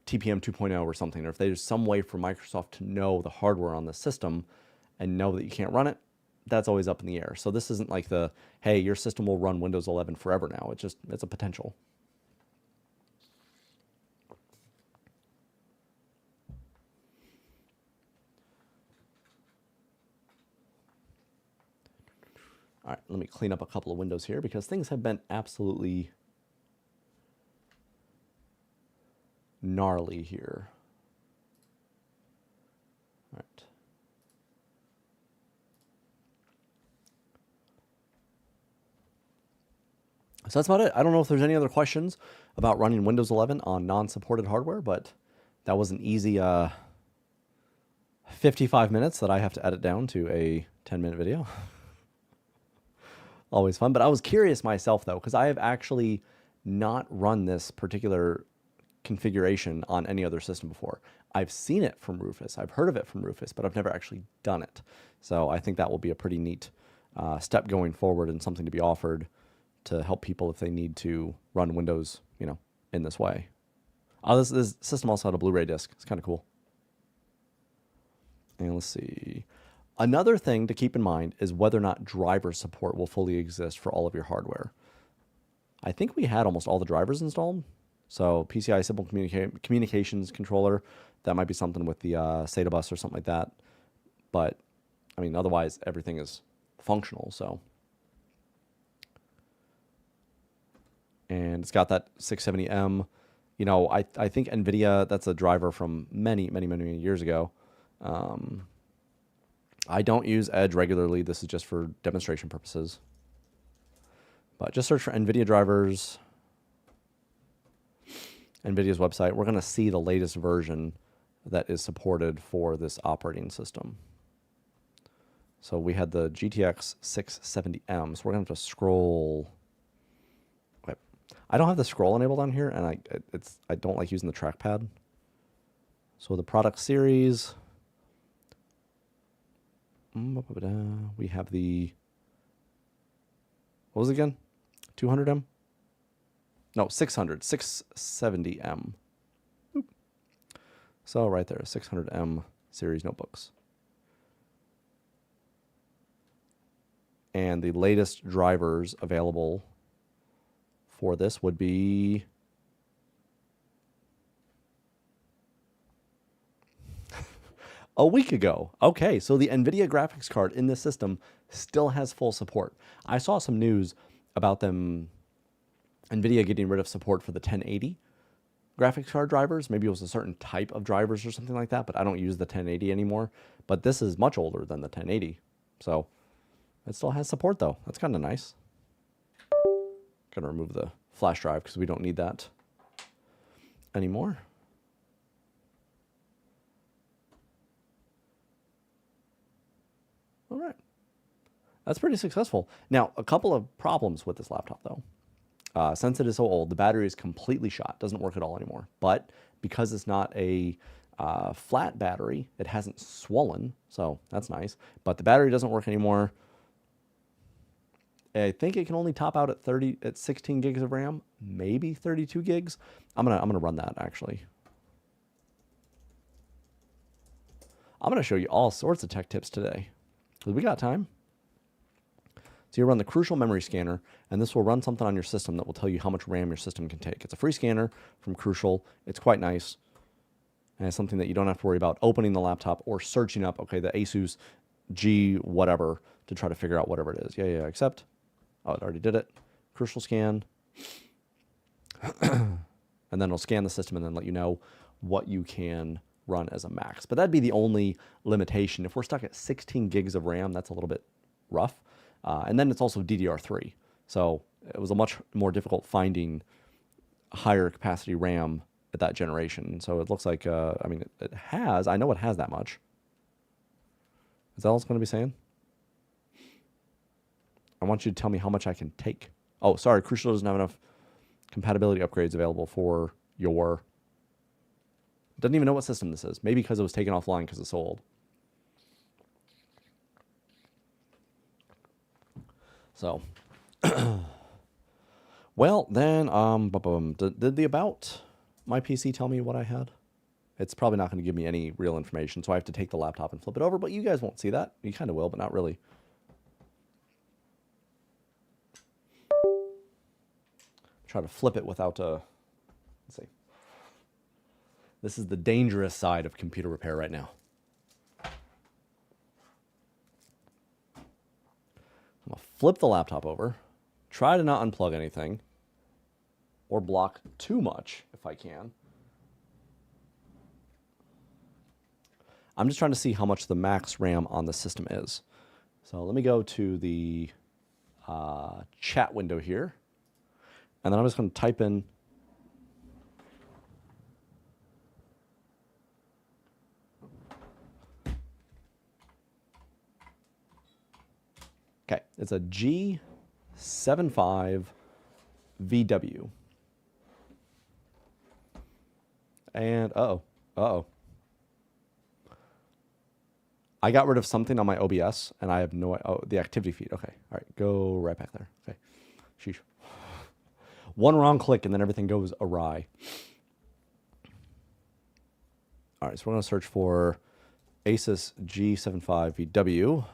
TPM 2.0 or something, or if there's some way for Microsoft to know the hardware on the system and know that you can't run it, that's always up in the air. So this isn't like the, hey, your system will run Windows 11 forever now. It's a potential. All right, let me clean up a couple of windows here because things have been absolutely gnarly here. All right. So that's about it. I don't know if there's any other questions about running Windows 11 on non-supported hardware, but that was an easy 55 minutes that I have to edit down to a 10-minute video. Always fun. But I was curious myself, though, because I have actually not run this particular configuration on any other system before. I've seen it from Rufus. I've heard of it from Rufus, but I've never actually done it. So I think that will be a pretty neat step going forward and something to be offered to help people if they need to run Windows, you know, in this way. This system also had a Blu-ray disc. It's kind of cool. And let's see. Another thing to keep in mind is whether or not driver support will fully exist for all of your hardware. I think we had almost all the drivers installed. So PCI Simple Communications Controller, that might be something with the SATA bus or something like that. But, I mean, otherwise everything is functional, so. And it's got that 670M. You know, I think Nvidia, that's a driver from many, many, many years ago. I don't use Edge regularly. This is just for demonstration purposes. But just search for Nvidia drivers. Nvidia's website. We're going to see the latest version that is supported for this operating system. So we had the GTX 670M. So we're going to have to scroll I don't have the scroll enabled on here, and I don't like using the trackpad. So the product series, we have the, what was it again? 200M? No, 600, 670M. Oop. So right there, 600M series notebooks. And the latest drivers available for this would be a week ago. Okay, so the Nvidia graphics card in this system still has full support. I saw some news about them, Nvidia getting rid of support for the 1080 graphics card drivers. Maybe it was a certain type of drivers or something like that, but I don't use the 1080 anymore. But this is much older than the 1080. So it still has support though. That's kind of nice. Gonna remove the flash drive because we don't need that anymore. All right. That's pretty successful. Now, a couple of problems with this laptop though. Since it is so old, the battery is completely shot. Doesn't work at all anymore. But because it's not a flat battery, it hasn't swollen. So that's nice. But the battery doesn't work anymore. I think it can only top out at 16 gigs of RAM, maybe 32 gigs. I'm gonna run that actually. I'm gonna show you all sorts of tech tips today. We got time. So you run the Crucial Memory Scanner, and this will run something on your system that will tell you how much RAM your system can take. It's a free scanner from Crucial. It's quite nice. And it's something that you don't have to worry about opening the laptop or searching up, okay, the ASUS G whatever to try to figure out whatever it is. Yeah, accept. Oh, it already did it. Crucial scan. And then it'll scan the system and then let you know what you can run as a max. But that'd be the only limitation. If we're stuck at 16 gigs of RAM, that's a little bit rough. And then it's also DDR3. So it was a much more difficult finding higher capacity RAM at that generation. So it looks like, I mean, I know it has that much. Is that all it's going to be saying? I want you to tell me how much I can take. Oh, sorry, Crucial doesn't have enough compatibility upgrades available for your... Doesn't even know what system this is. Maybe because it was taken offline because it's so old. So, well, then, did the About My PC tell me what I had? It's probably not going to give me any real information, so I have to take the laptop and flip it over, but you guys won't see that. You kind of will, but not really. Try to flip it without let's see. This is the dangerous side of computer repair right now. I'm going to flip the laptop over, try to not unplug anything, or block too much if I can. I'm just trying to see how much the max RAM on the system is. So let me go to the chat window here, and then I'm just going to type in okay, it's a G75 VW. And uh-oh. I got rid of something on my OBS, and I have no... Oh, the activity feed. Okay. All right. Go right back there. Okay. Sheesh. One wrong click, and then everything goes awry. All right. So we're going to search for ASUS G75 VW.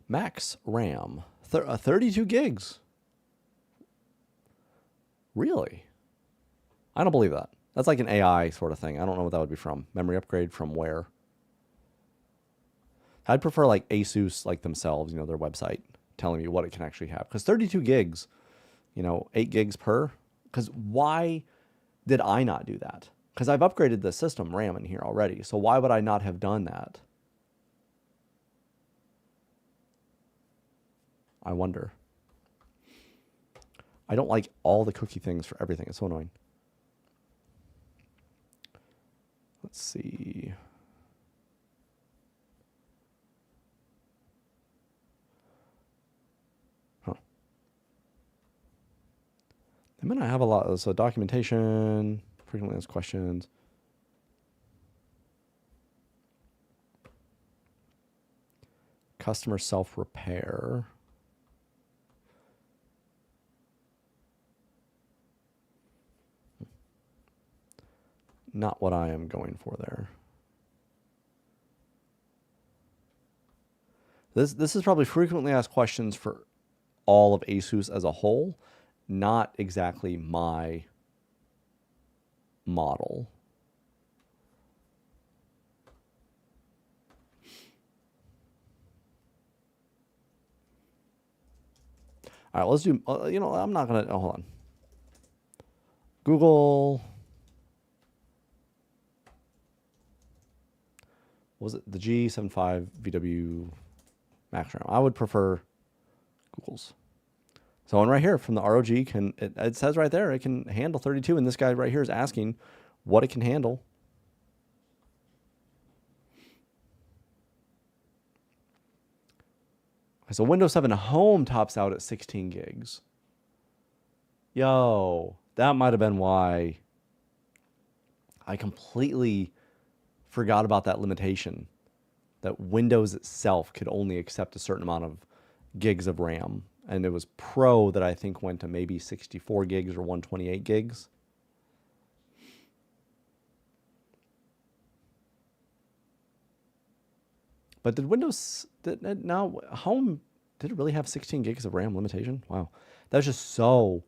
Max RAM. 32 gigs. Really? I don't believe that. That's like an AI sort of thing. I don't know what that would be from. Memory upgrade from where? I'd prefer like ASUS, like themselves, you know, their website telling me what it can actually have. Because 32 gigs, you know, 8 gigs per. Because why did I not do that? Because I've upgraded the system RAM in here already. So why would I not have done that? I wonder. I don't like all the cookie things for everything. It's so annoying. Let's see. They might not have a lot. So documentation, frequently asked questions. Customer self-repair. Not what I am going for there. This is probably frequently asked questions for all of ASUS as a whole, not exactly my model. All right, let's do, you know, I'm not going to, hold on. Google, what was it? The G75 VW Max RAM. I would prefer Google's. So on right here from the ROG, it says right there, it can handle 32. And this guy right here is asking what it can handle. So Windows 7 Home tops out at 16 gigs. Yo, that might have been why I completely forgot about that limitation, that Windows itself could only accept a certain amount of gigs of RAM. And it was Pro that I think went to maybe 64 gigs or 128 gigs. But did Windows, now Home, did it really have 16 gigs of RAM limitation? Wow. That was just so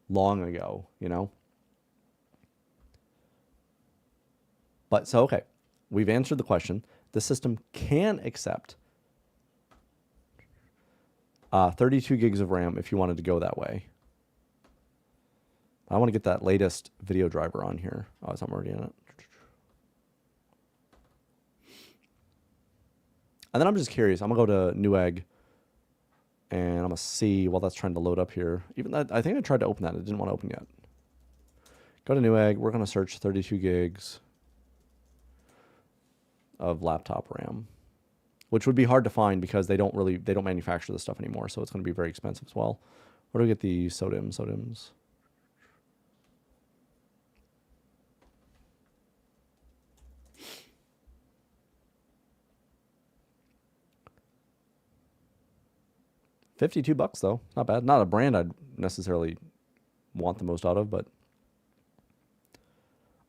long ago, you know? But so, okay, we've answered the question. The system can accept 32 gigs of RAM if you wanted to go that way. I want to get that latest video driver on here. Oh, I'm already in it. And then I'm just curious. I'm going to go to Newegg, and I'm going to see while that's trying to load up here. Even that, I think I tried to open that. It didn't want to open yet. Go to Newegg. We're going to search 32 gigs of laptop RAM, which would be hard to find because they don't manufacture this stuff anymore. So it's going to be very expensive as well. Where do we get the SODIMMs? $52 though, not bad. Not a brand I'd necessarily want the most out of, but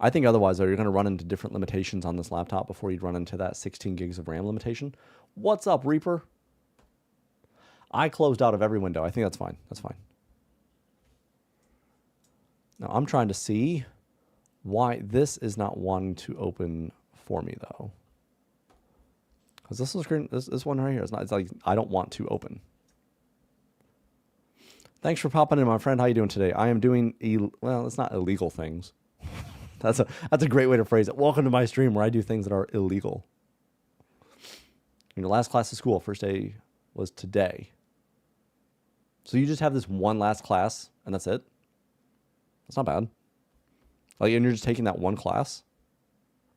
I think otherwise though, you're going to run into different limitations on this laptop before you'd run into that 16 gigs of RAM limitation. What's up, Reaper? I closed out of every window. I think that's fine. That's fine. Now I'm trying to see why this is not wanting to open for me though, because this is screen. This one right here is not. It's like I don't want to open. Thanks for popping in, my friend. How you doing today? I am doing, well, it's not illegal things. That's a great way to phrase it. Welcome to my stream where I do things that are illegal. Your last class of school, first day was today. So you just have this one last class and that's it? That's not bad. Like, and you're just taking that one class?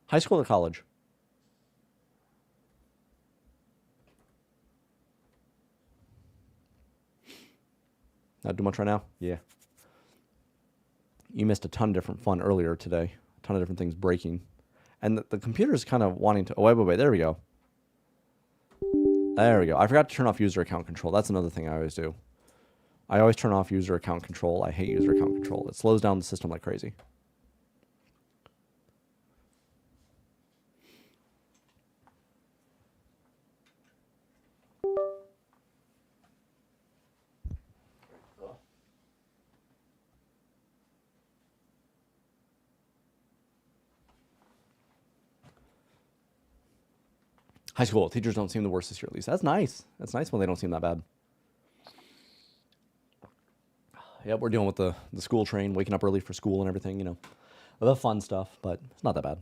High school or college? Not do much right now? Yeah. You missed a ton of different fun earlier today. A ton of different things breaking. And the computer's kind of wanting to... Oh, wait. There we go. There we go. I forgot to turn off user account control. That's another thing I always do. I always turn off user account control. I hate user account control. It slows down the system like crazy. High school teachers don't seem the worst this year, at least. That's nice. That's nice when they don't seem that bad. Yep, we're dealing with the school train, waking up early for school and everything, you know, the fun stuff, but it's not that bad.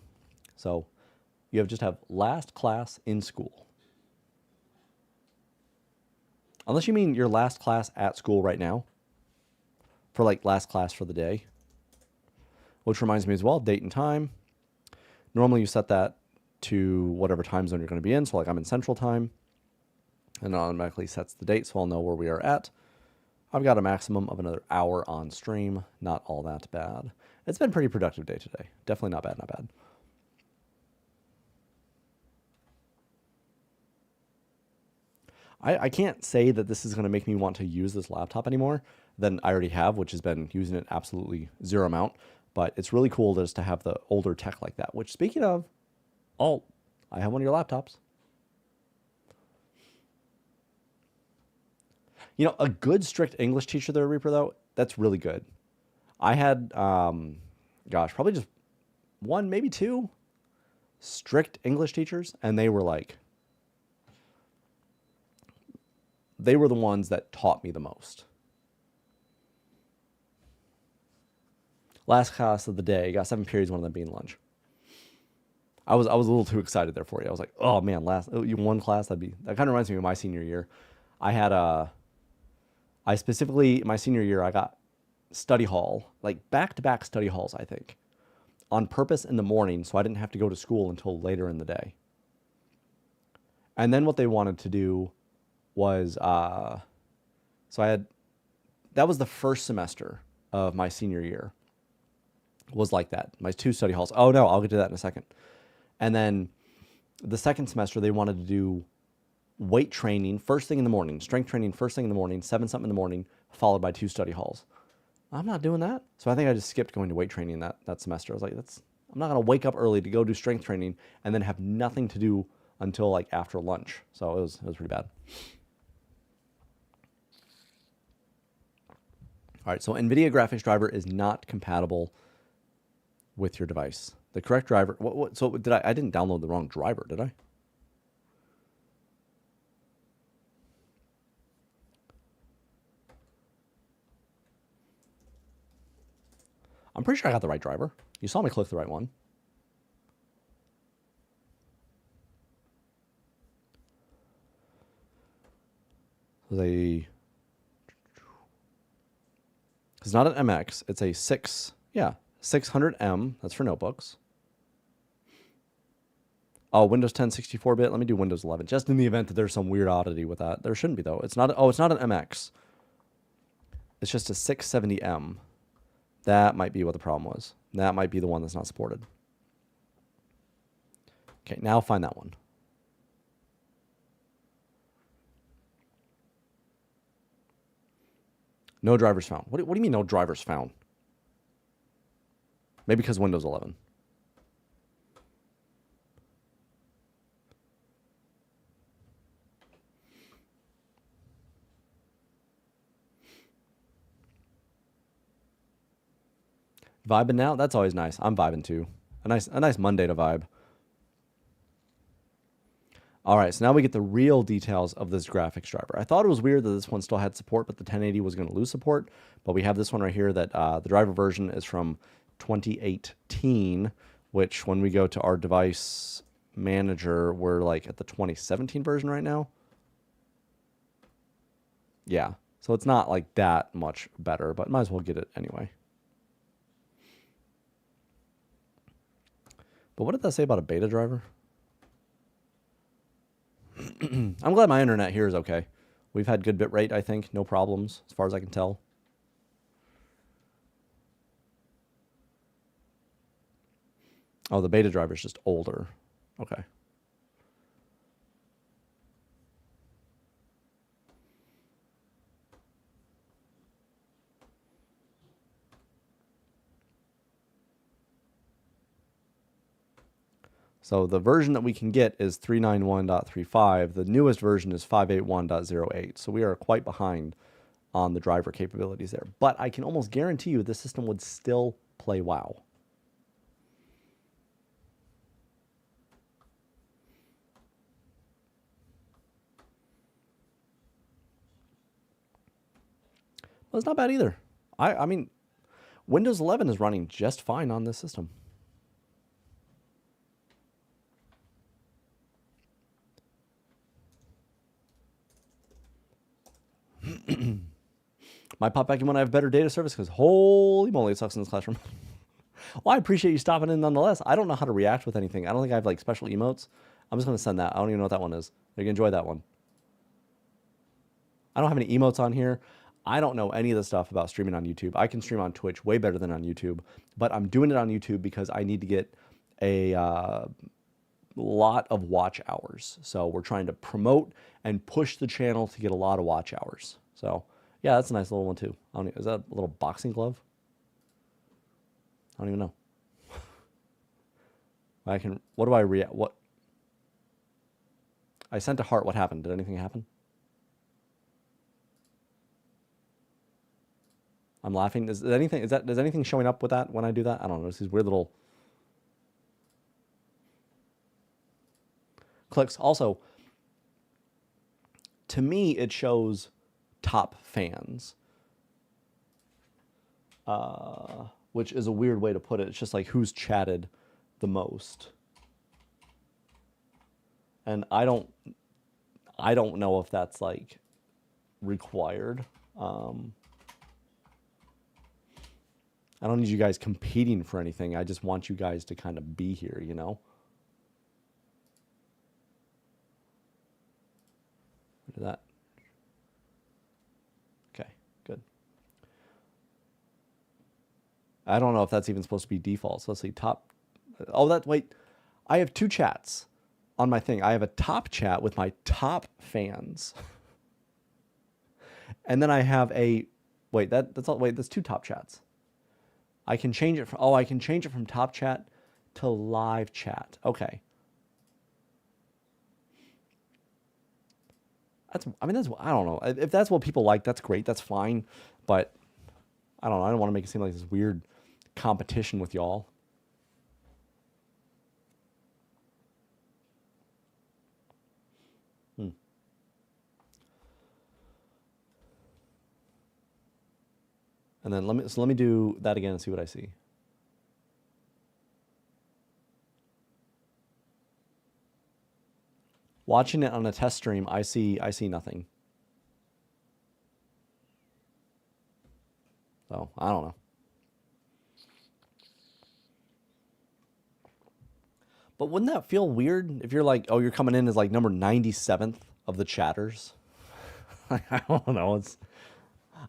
So you just have last class in school. Unless you mean your last class at school right now, for like last class for the day, which reminds me as well, date and time. Normally you set that to whatever time zone you're going to be in. So like I'm in Central Time, and it automatically sets the date so I'll know where we are at. I've got a maximum of another hour on stream. Not all that bad. It's been a pretty productive day today. Definitely not bad, not bad. I can't say that this is going to make me want to use this laptop anymore than I already have, which has been using it absolutely zero amount. But it's really cool just to have the older tech like that, which speaking of, oh, I have one of your laptops. You know, a good strict English teacher there, Reaper, though, that's really good. I had, gosh, probably just one, maybe two strict English teachers, and they were the ones that taught me the most. Last class of the day, got 7 periods, one of them being lunch. I was a little too excited there for you. I was like, oh man, one class, that kind of reminds me of my senior year. I specifically, my senior year, I got study hall, like back-to-back study halls, I think, on purpose in the morning so I didn't have to go to school until later in the day. And then what they wanted to do was, that was the first semester of my senior year, was like that. My 2 study halls. Oh no, I'll get to that in a second. And then the second semester, they wanted to do weight training first thing in the morning, strength training first thing in the morning, 7-something in the morning, followed by 2 study halls. I'm not doing that. So I think I just skipped going to weight training that semester. I was like, I'm not going to wake up early to go do strength training and then have nothing to do until like after lunch. So it was pretty bad. All right, so Nvidia graphics driver is not compatible with your device. The correct driver, so I didn't download the wrong driver, did I? I'm pretty sure I got the right driver. You saw me click the right one. It's not an MX. It's a 600M. That's for notebooks. Oh, Windows 10 64-bit. Let me do Windows 11, just in the event that there's some weird oddity with that. There shouldn't be, though. It's not. Oh, it's not an MX. It's just a 670M. That might be what the problem was. That might be the one that's not supported. Okay, now find that one. No drivers found. What do you mean no drivers found? Maybe because Windows 11. Vibing now? That's always nice. I'm vibing too. A nice Monday to vibe. All right, so now we get the real details of this graphics driver. I thought it was weird that this one still had support, but the 1080 was going to lose support. But we have this one right here that the driver version is from 2018, which when we go to our device manager, we're like at the 2017 version right now. Yeah, so it's not like that much better, but might as well get it anyway. But what did that say about a beta driver? I'm glad my internet here is okay. We've had good bit rate, I think. No problems, as far as I can tell. Oh, the beta driver is just older. Okay. So the version that we can get is 391.35. The newest version is 581.08. So we are quite behind on the driver capabilities there. But I can almost guarantee you this system would still play WoW. Well, it's not bad either. I mean, Windows 11 is running just fine on this system. Might pop back in when I have better data service because holy moly, it sucks in this classroom. Well, I appreciate you stopping in nonetheless. I don't know how to react with anything. I don't think I have like special emotes. I'm just going to send that. I don't even know what that one is. You can enjoy that one. I don't have any emotes on here. I don't know any of the stuff about streaming on YouTube. I can stream on Twitch way better than on YouTube, but I'm doing it on YouTube because I need to get a lot of watch hours. So we're trying to promote and push the channel to get a lot of watch hours. So yeah, that's a nice little one too. Is that a little boxing glove? I don't even know. What do I react? What? I sent a heart. What happened? Did anything happen? I'm laughing. Is anything showing up with that when I do that? I don't know. It's these weird little clicks. Also, to me, it shows top fans, which is a weird way to put it. It's just like who's chatted the most. And I don't know if that's like required. I don't need you guys competing for anything. I just want you guys to kind of be here, you know? Look at that. Okay, good. I don't know if that's even supposed to be default. So let's see, top. Oh, wait. I have two chats on my thing. I have a top chat with my top fans. And then I have a, wait, that's two top chats. I can change it from, I can change it from top chat to live chat. Okay. I don't know. If that's what people like, that's great. That's fine. But I don't know. I don't want to make it seem like this weird competition with y'all. And then let me do that again and see what I see. Watching it on a test stream, I see nothing. So I don't know. But wouldn't that feel weird if you're like, oh, you're coming in as like number 97th of the chatters? I don't know.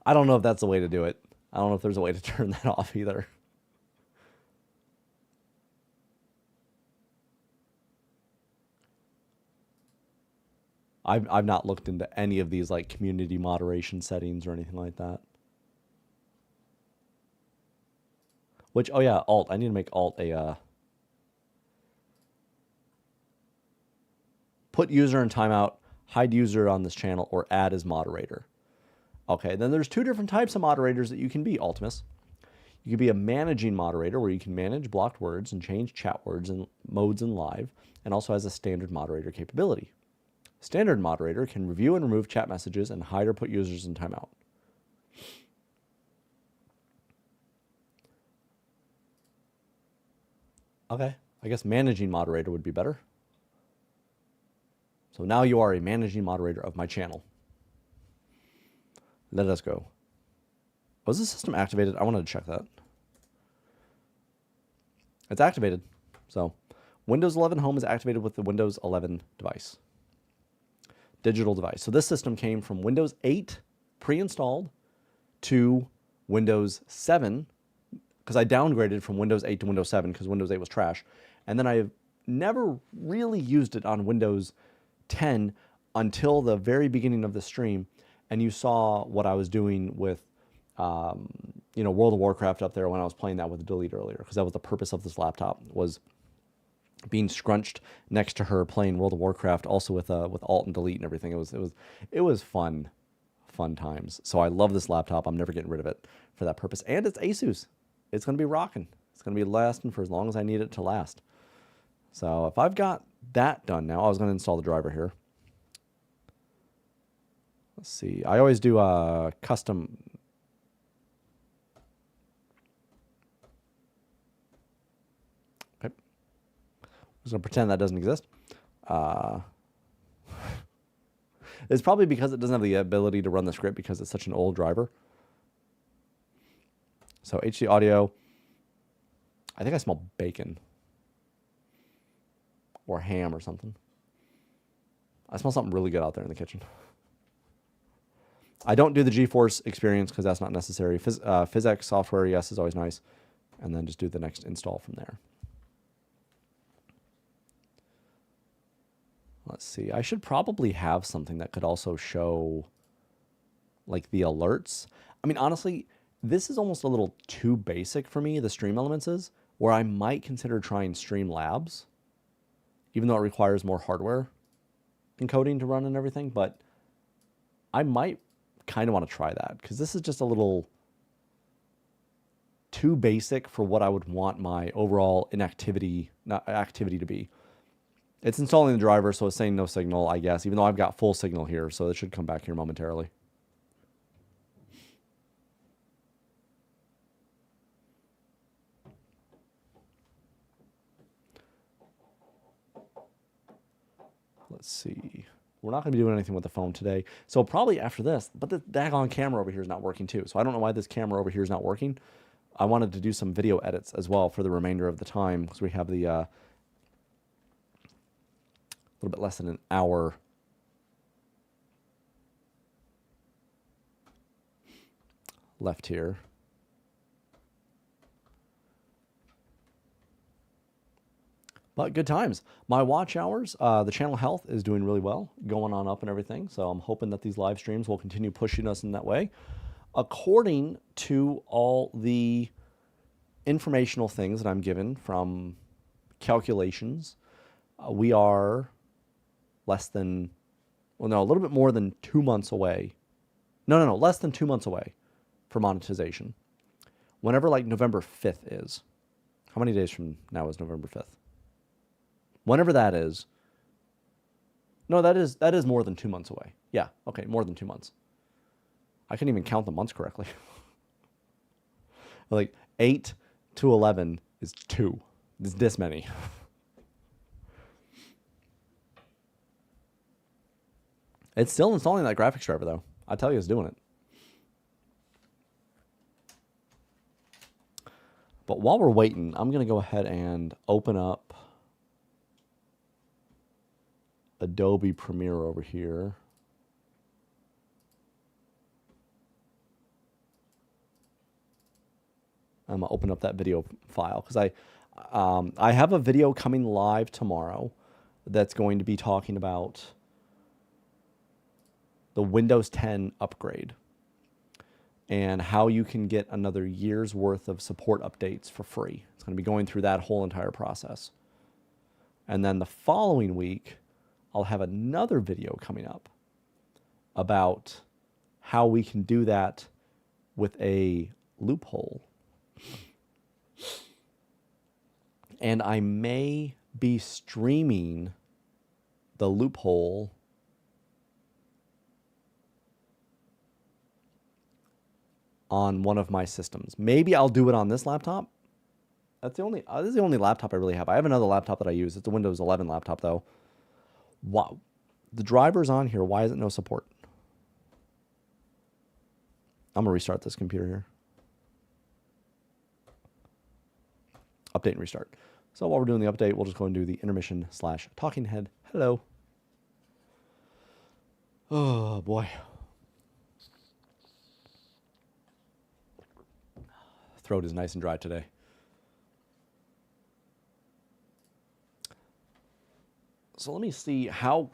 I don't know if that's the way to do it. I don't know if there's a way to turn that off either. I've not looked into any of these like community moderation settings or anything like that. Which, oh yeah, alt. I need to make alt a put user in timeout, hide user on this channel, or add as moderator. Okay, then there's two different types of moderators that you can be, Ultimus. You can be a managing moderator where you can manage blocked words and change chat words and modes in live, and also has a standard moderator capability. Standard moderator can review and remove chat messages and hide or put users in timeout. Okay, I guess managing moderator would be better. So now you are a managing moderator of my channel. Let us go. Was the system activated? I wanted to check that. It's activated. So Windows 11 Home is activated with the Windows 11 device. Digital device. So this system came from Windows 8 pre-installed to Windows 7, because I downgraded from Windows 8 to Windows 7 because Windows 8 was trash. And then I never really used it on Windows 10 until the very beginning of the stream. And you saw what I was doing with, World of Warcraft up there when I was playing that with Delete earlier, because that was the purpose of this laptop, was being scrunched next to her playing World of Warcraft, also with Alt and Delete and everything. It was fun times. So I love this laptop. I'm never getting rid of it for that purpose. And it's ASUS. It's going to be rocking. It's going to be lasting for as long as I need it to last. So if I've got that done now, I was going to install the driver here. Let's see. I always do a custom. Okay. I'm just going to pretend that doesn't exist. It's probably because it doesn't have the ability to run the script because it's such an old driver. So HD audio. I think I smell bacon. Or ham or something. I smell something really good out there in the kitchen. I don't do the GeForce experience because that's not necessary. PhysX software, yes, is always nice. And then just do the next install from there. Let's see. I should probably have something that could also show like the alerts. I mean, honestly, this is almost a little too basic for me, the Stream Elements is, where I might consider trying Streamlabs, even though it requires more hardware encoding to run and everything. But I might kind of want to try that because this is just a little too basic for what I would want my overall activity to be. It's installing the driver, so it's saying no signal, I guess, even though I've got full signal here, so it should come back here momentarily. Let's see. We're not going to be doing anything with the phone today. So probably after this, but the daggone camera over here is not working too. So I don't know why this camera over here is not working. I wanted to do some video edits as well for the remainder of the time because we have the little bit less than an hour left here. But good times. My watch hours, the channel health is doing really well, going on up and everything. So I'm hoping that these live streams will continue pushing us in that way. According to all the informational things that I'm given from calculations, we are less than, well, no, a little bit more than 2 months away. No, less than 2 months away for monetization. Whenever like November 5th is. How many days from now is November 5th? Whenever that is. No, that is more than 2 months away. Yeah, okay, more than 2 months. I couldn't even count the months correctly. Like 8 to 11 is 2. It's this many. It's still installing that graphics driver though. I tell you, it's doing it. But while we're waiting, I'm going to go ahead and open up Adobe Premiere over here. I'm going to open up that video file because I have a video coming live tomorrow that's going to be talking about the Windows 10 upgrade and how you can get another year's worth of support updates for free. It's going to be going through that whole entire process. And then the following week, I'll have another video coming up about how we can do that with a loophole. And I may be streaming the loophole on one of my systems. Maybe I'll do it on this laptop. This is the only laptop I really have. I have another laptop that I use. It's a Windows 11 laptop though. Wow. The driver's on here. Why is it no support? I'm gonna restart this computer here. Update and restart. So while we're doing the update, we'll just go and do the intermission/talking head. Hello. Oh boy. Throat is nice and dry today. So let me see how.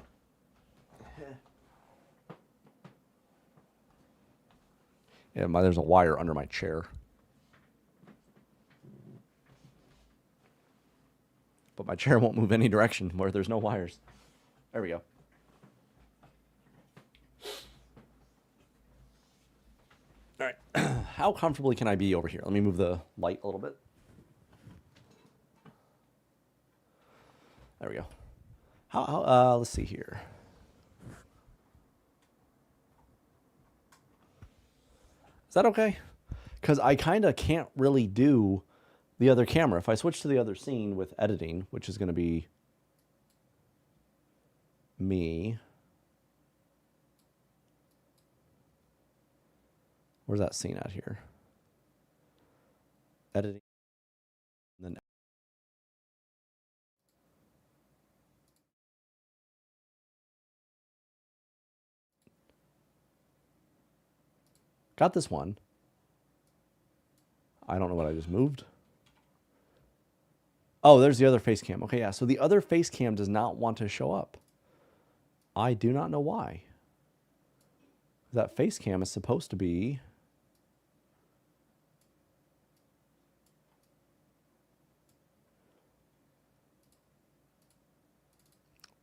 Yeah, there's a wire under my chair. But my chair won't move any direction where there's no wires. There we go. All right. How comfortably can I be over here? Let me move the light a little bit. There we go. Let's see here. Is that okay? Because I kind of can't really do the other camera. If I switch to the other scene with editing, which is going to be me. Where's that scene at here? Editing. And then Got this one. I don't know what I just moved. Oh, there's the other face cam. Okay, yeah. So the other face cam does not want to show up. I do not know why. That face cam is supposed to be...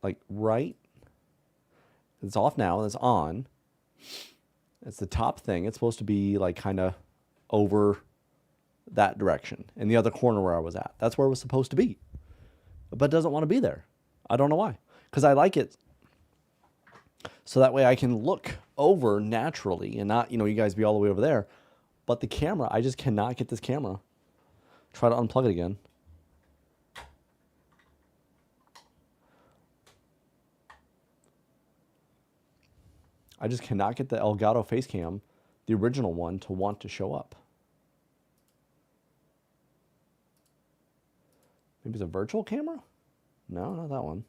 like right. It's off now and it's on. It's the top thing. It's supposed to be like kind of over that direction in the other corner where I was at. That's where it was supposed to be, but it doesn't want to be there. I don't know why. Because I like it so that way I can look over naturally and not, you guys be all the way over there. But the camera, I just cannot get this camera. Try to unplug it again. I just cannot get the Elgato face cam, the original one, to want to show up. Maybe it's a virtual camera? No, not that one.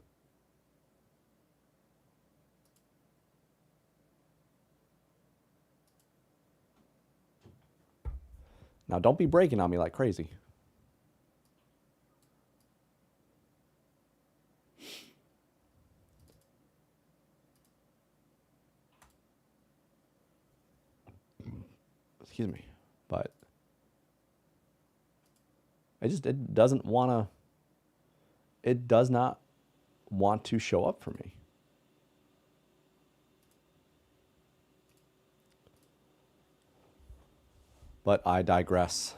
Now, don't be breaking on me like crazy. Excuse me. But it doesn't want to, it does not want to show up for me. But I digress.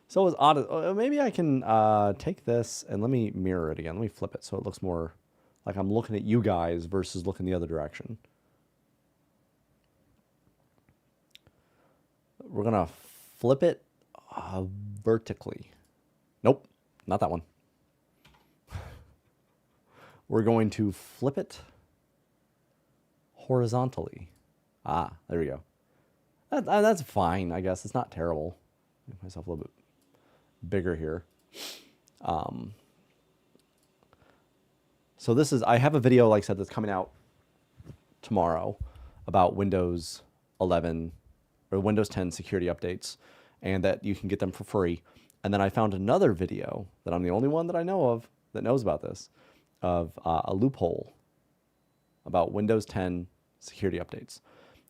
So it was odd. Maybe I can take this and let me mirror it again. Let me flip it so it looks more like I'm looking at you guys versus looking the other direction. We're going to flip it vertically. Nope, not that one. We're going to flip it horizontally. Ah, there we go. That's fine, I guess. It's not terrible. Make myself a little bit bigger here. So this is, I have a video, like I said, that's coming out tomorrow about Windows 11 or Windows 10 security updates, and that you can get them for free. And then I found another video that I'm the only one that I know of that knows about this, of a loophole about Windows 10 security updates.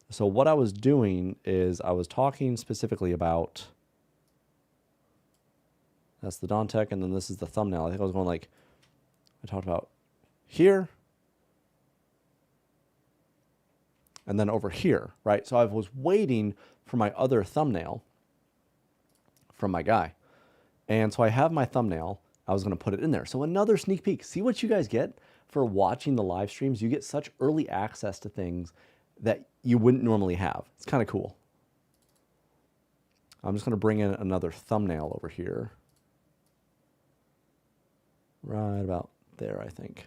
So what I was doing is I was talking specifically about, that's the Dontech, and then this is the thumbnail. I think I was going like, I talked about here, and then over here, right? So I was waiting for my other thumbnail from my guy. And so I have my thumbnail. I was going to put it in there. So another sneak peek. See what you guys get for watching the live streams? You get such early access to things that you wouldn't normally have. It's kind of cool. I'm just going to bring in another thumbnail over here. Right about there, I think.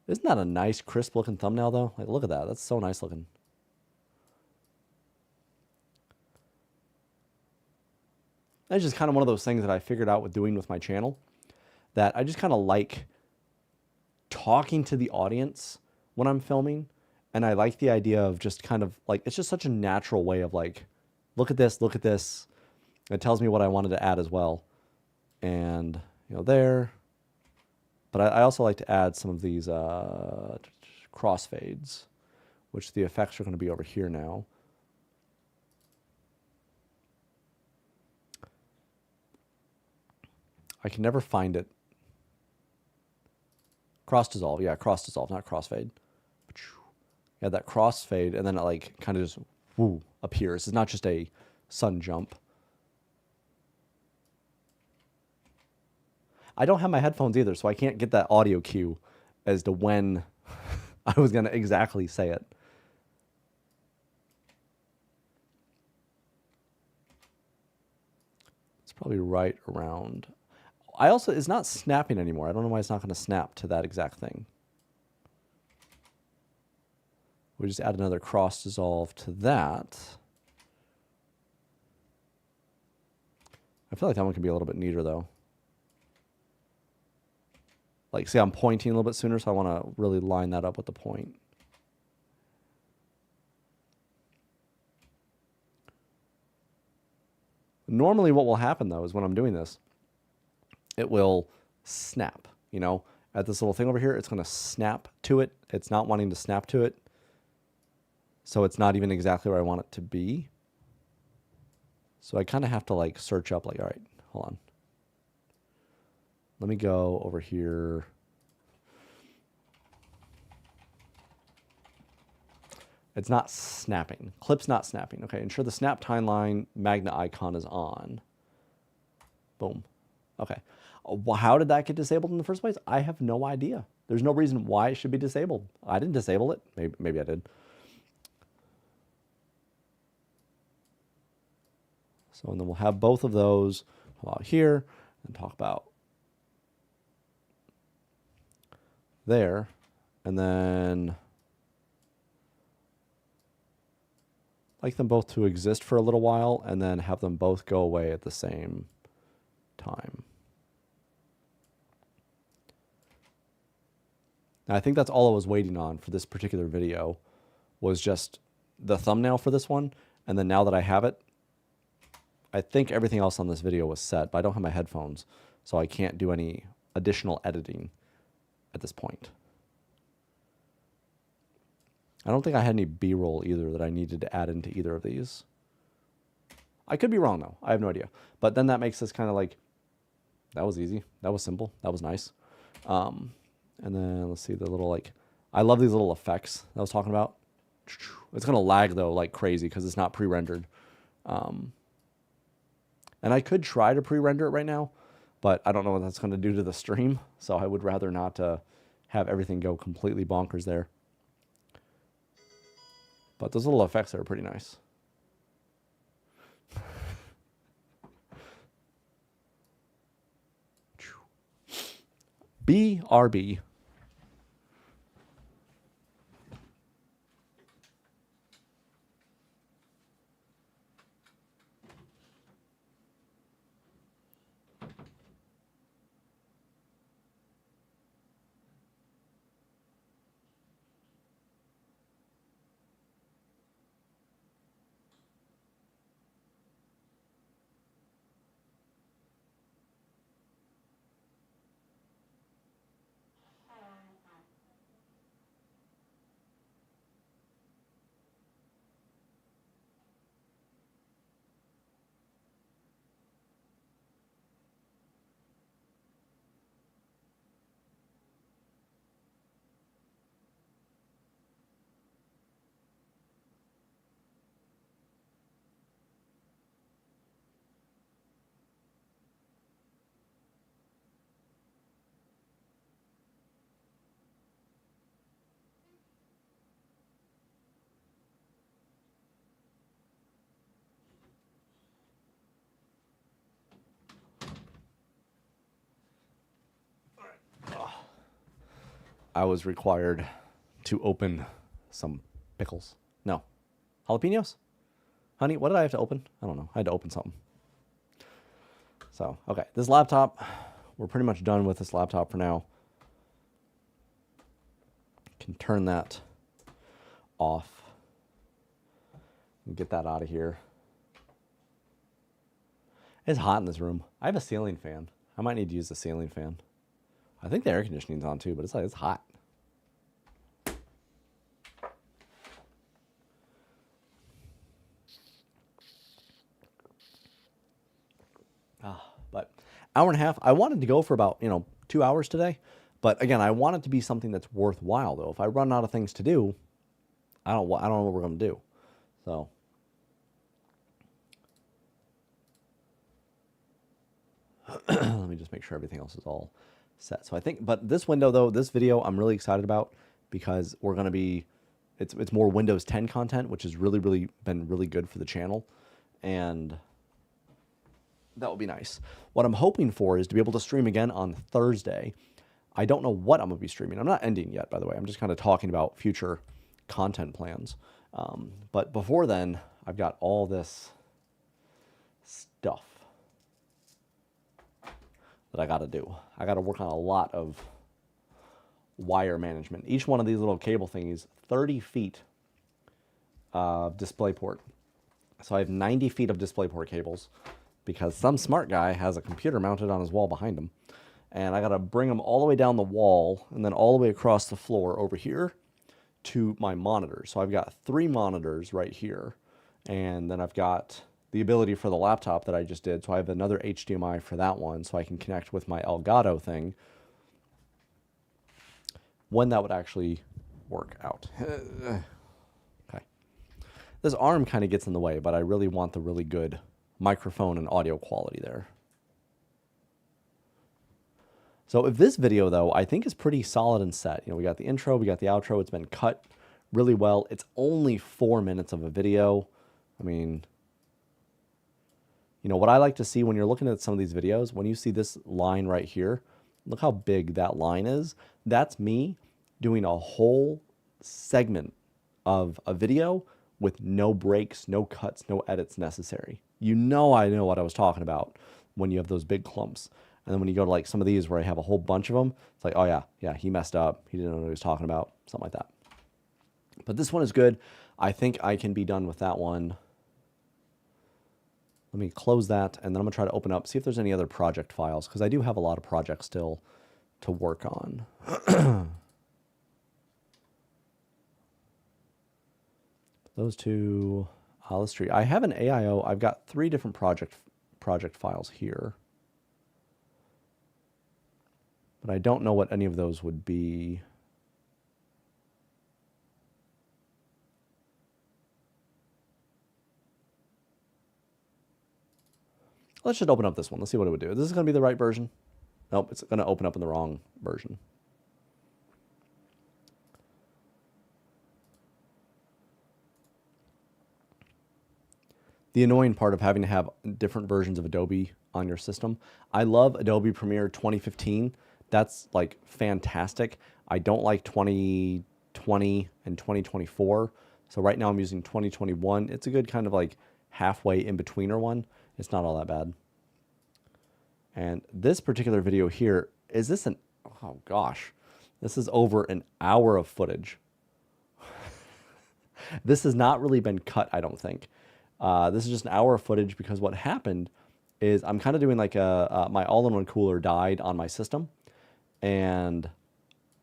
Isn't that a nice, crisp looking thumbnail though? Like, look at that. That's so nice looking. That's just kind of one of those things that I figured out with doing with my channel, that I just kind of like talking to the audience when I'm filming. And I like the idea of just kind of like, it's just such a natural way of like, look at this, look at this. It tells me what I wanted to add as well. And, there. But I also like to add some of these crossfades, which the effects are going to be over here now. I can never find it. Cross dissolve, yeah, cross dissolve, not crossfade. Yeah, that crossfade, and then it like kind of just appears. It's not just a sun jump. I don't have my headphones either, so I can't get that audio cue as to when I was going to exactly say it. It's probably right around. It's not snapping anymore. I don't know why it's not going to snap to that exact thing. We just add another cross dissolve to that. I feel like that one could be a little bit neater though. Like, see, I'm pointing a little bit sooner, so I want to really line that up with the point. Normally what will happen though is when I'm doing this, it will snap, you know, at this little thing over here, it's going to snap to it. It's not wanting to snap to it. So it's not even exactly where I want it to be. So I kind of have to like search up like, all right, hold on. Let me go over here. It's not snapping. Clip's not snapping. Okay, ensure the snap timeline magnet icon is on. Boom. Okay. Well, how did that get disabled in the first place? I have no idea. There's no reason why it should be disabled. I didn't disable it. Maybe I did. So, and then we'll have both of those out here and talk about there. And then like them both to exist for a little while and then have them both go away at the same time. Now, I think that's all I was waiting on for this particular video was just the thumbnail for this one. And then now that I have it, I think everything else on this video was set, but I don't have my headphones, so I can't do any additional editing at this point. I don't think I had any B-roll either that I needed to add into either of these. I could be wrong though. I have no idea. But then that makes this kind of like, that was easy. That was simple. That was nice. And then let's see the little like, I love these little effects that I was talking about. It's going to lag though like crazy because it's not pre-rendered. And I could try to pre-render it right now, but I don't know what that's going to do to the stream. So I would rather not have everything go completely bonkers there. But those little effects are pretty nice. BRB. I was required to open some pickles. No. Jalapenos? Honey, what did I have to open? I don't know. I had to open something. So, okay. This laptop, we're pretty much done with this laptop for now. Can turn that off and get that out of here. It's hot in this room. I have a ceiling fan. I might need to use the ceiling fan. I think the air conditioning's on too, but it's hot. But hour and a half. I wanted to go for about 2 hours today, but again, I want it to be something that's worthwhile. Though, if I run out of things to do, I don't know what we're going to do. So. Let me just make sure everything else is all set. So I think, but this window though, this video I'm really excited about because we're going to be, it's more Windows 10 content, which has really been really good for the channel. And that will be nice. What I'm hoping for is to be able to stream again on Thursday. I don't know what I'm going to be streaming. I'm not ending yet, by the way. I'm just kind of talking about future content plans. But before then, I've got all this stuff that I got to do. I got to work on a lot of wire management. Each one of these little cable thingies, 30 feet of DisplayPort. So I have 90 feet of DisplayPort cables because some smart guy has a computer mounted on his wall behind him. And I got to bring them all the way down the wall and then all the way across the floor over here to my monitors. So I've got 3 monitors right here. And then I've got the ability for the laptop that I just did. So I have another HDMI for that one so I can connect with my Elgato thing when that would actually work out. Okay. This arm kind of gets in the way, but I really want the really good microphone and audio quality there. So if this video, though, I think is pretty solid and set. You know, we got the intro, we got the outro. It's been cut really well. It's only 4 minutes of a video. I mean, you know, what I like to see when you're looking at some of these videos, when you see this line right here, look how big that line is. That's me doing a whole segment of a video with no breaks, no cuts, no edits necessary. You know I know what I was talking about when you have those big clumps. And then when you go to like some of these where I have a whole bunch of them, it's like, oh yeah, he messed up. He didn't know what he was talking about, something like that. But this one is good. I think I can be done with that one. Let me close that, and then I'm gonna try to open up, see if there's any other project files, because I do have a lot of projects still to work on. Those two, let's see. I have an AIO. I've got 3 different project files here. But I don't know what any of those would be. Let's just open up this one. Let's see what it would do. Is this going to be the right version? Nope, it's going to open up in the wrong version. The annoying part of having to have different versions of Adobe on your system. I love Adobe Premiere 2015. That's like fantastic. I don't like 2020 and 2024. So right now I'm using 2021. It's a good kind of like halfway in-betweener one. It's not all that bad. And this particular video here, is this an, oh gosh, this is over an hour of footage. This has not really been cut, I don't think. This is just an hour of footage because what happened is I'm kind of doing like my all-in-one cooler died on my system. And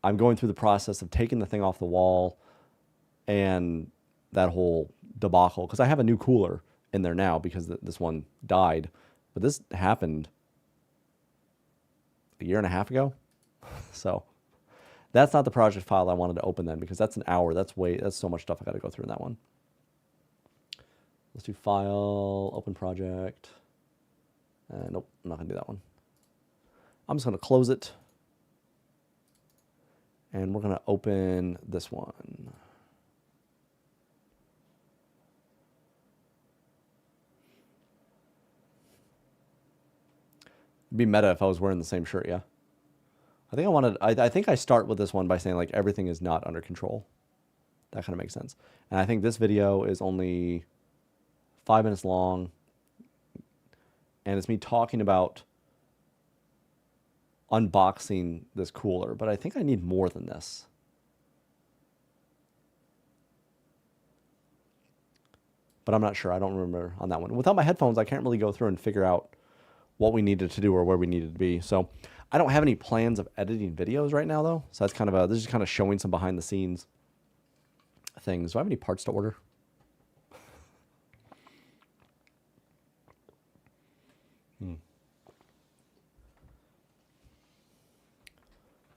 I'm going through the process of taking the thing off the wall and that whole debacle. Because I have a new cooler in there now because this one died. But this happened a year and a half ago. So that's not the project file I wanted to open then, because that's an hour. That's so much stuff I got to go through in that one. Let's do file, open project. Nope, I'm not going to do that one. I'm just going to close it. And we're going to open this one. It'd be meta if I was wearing the same shirt, yeah. I think I start with this one by saying like everything is not under control. That kind of makes sense. And I think this video is only 5 minutes long. And it's me talking about unboxing this cooler, but I think I need more than this. But I'm not sure. I don't remember on that one. Without my headphones, I can't really go through and figure out what we needed to do or where we needed to be. So I don't have any plans of editing videos right now, though. So that's kind of this is kind of showing some behind the scenes things. Do I have any parts to order?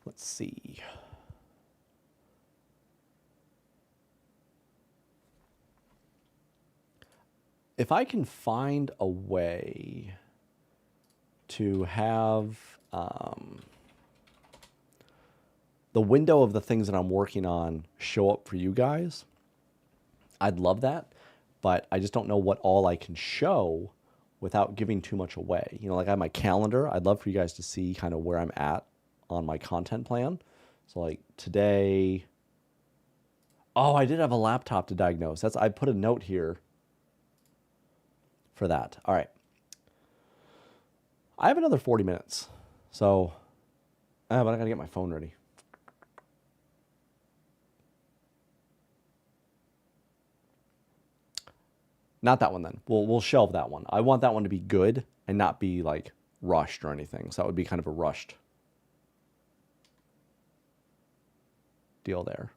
Let's see. If I can find a way to have the window of the things that I'm working on show up for you guys, I'd love that. But I just don't know what all I can show without giving too much away. You know, like I have my calendar. I'd love for you guys to see kind of where I'm at on my content plan. So like today, oh, I did have a laptop to diagnose. I put a note here for that. All right. I have another 40 minutes. So, but I gotta get my phone ready. Not that one then. We'll shelve that one. I want that one to be good and not be like rushed or anything. So that would be kind of a rushed deal there.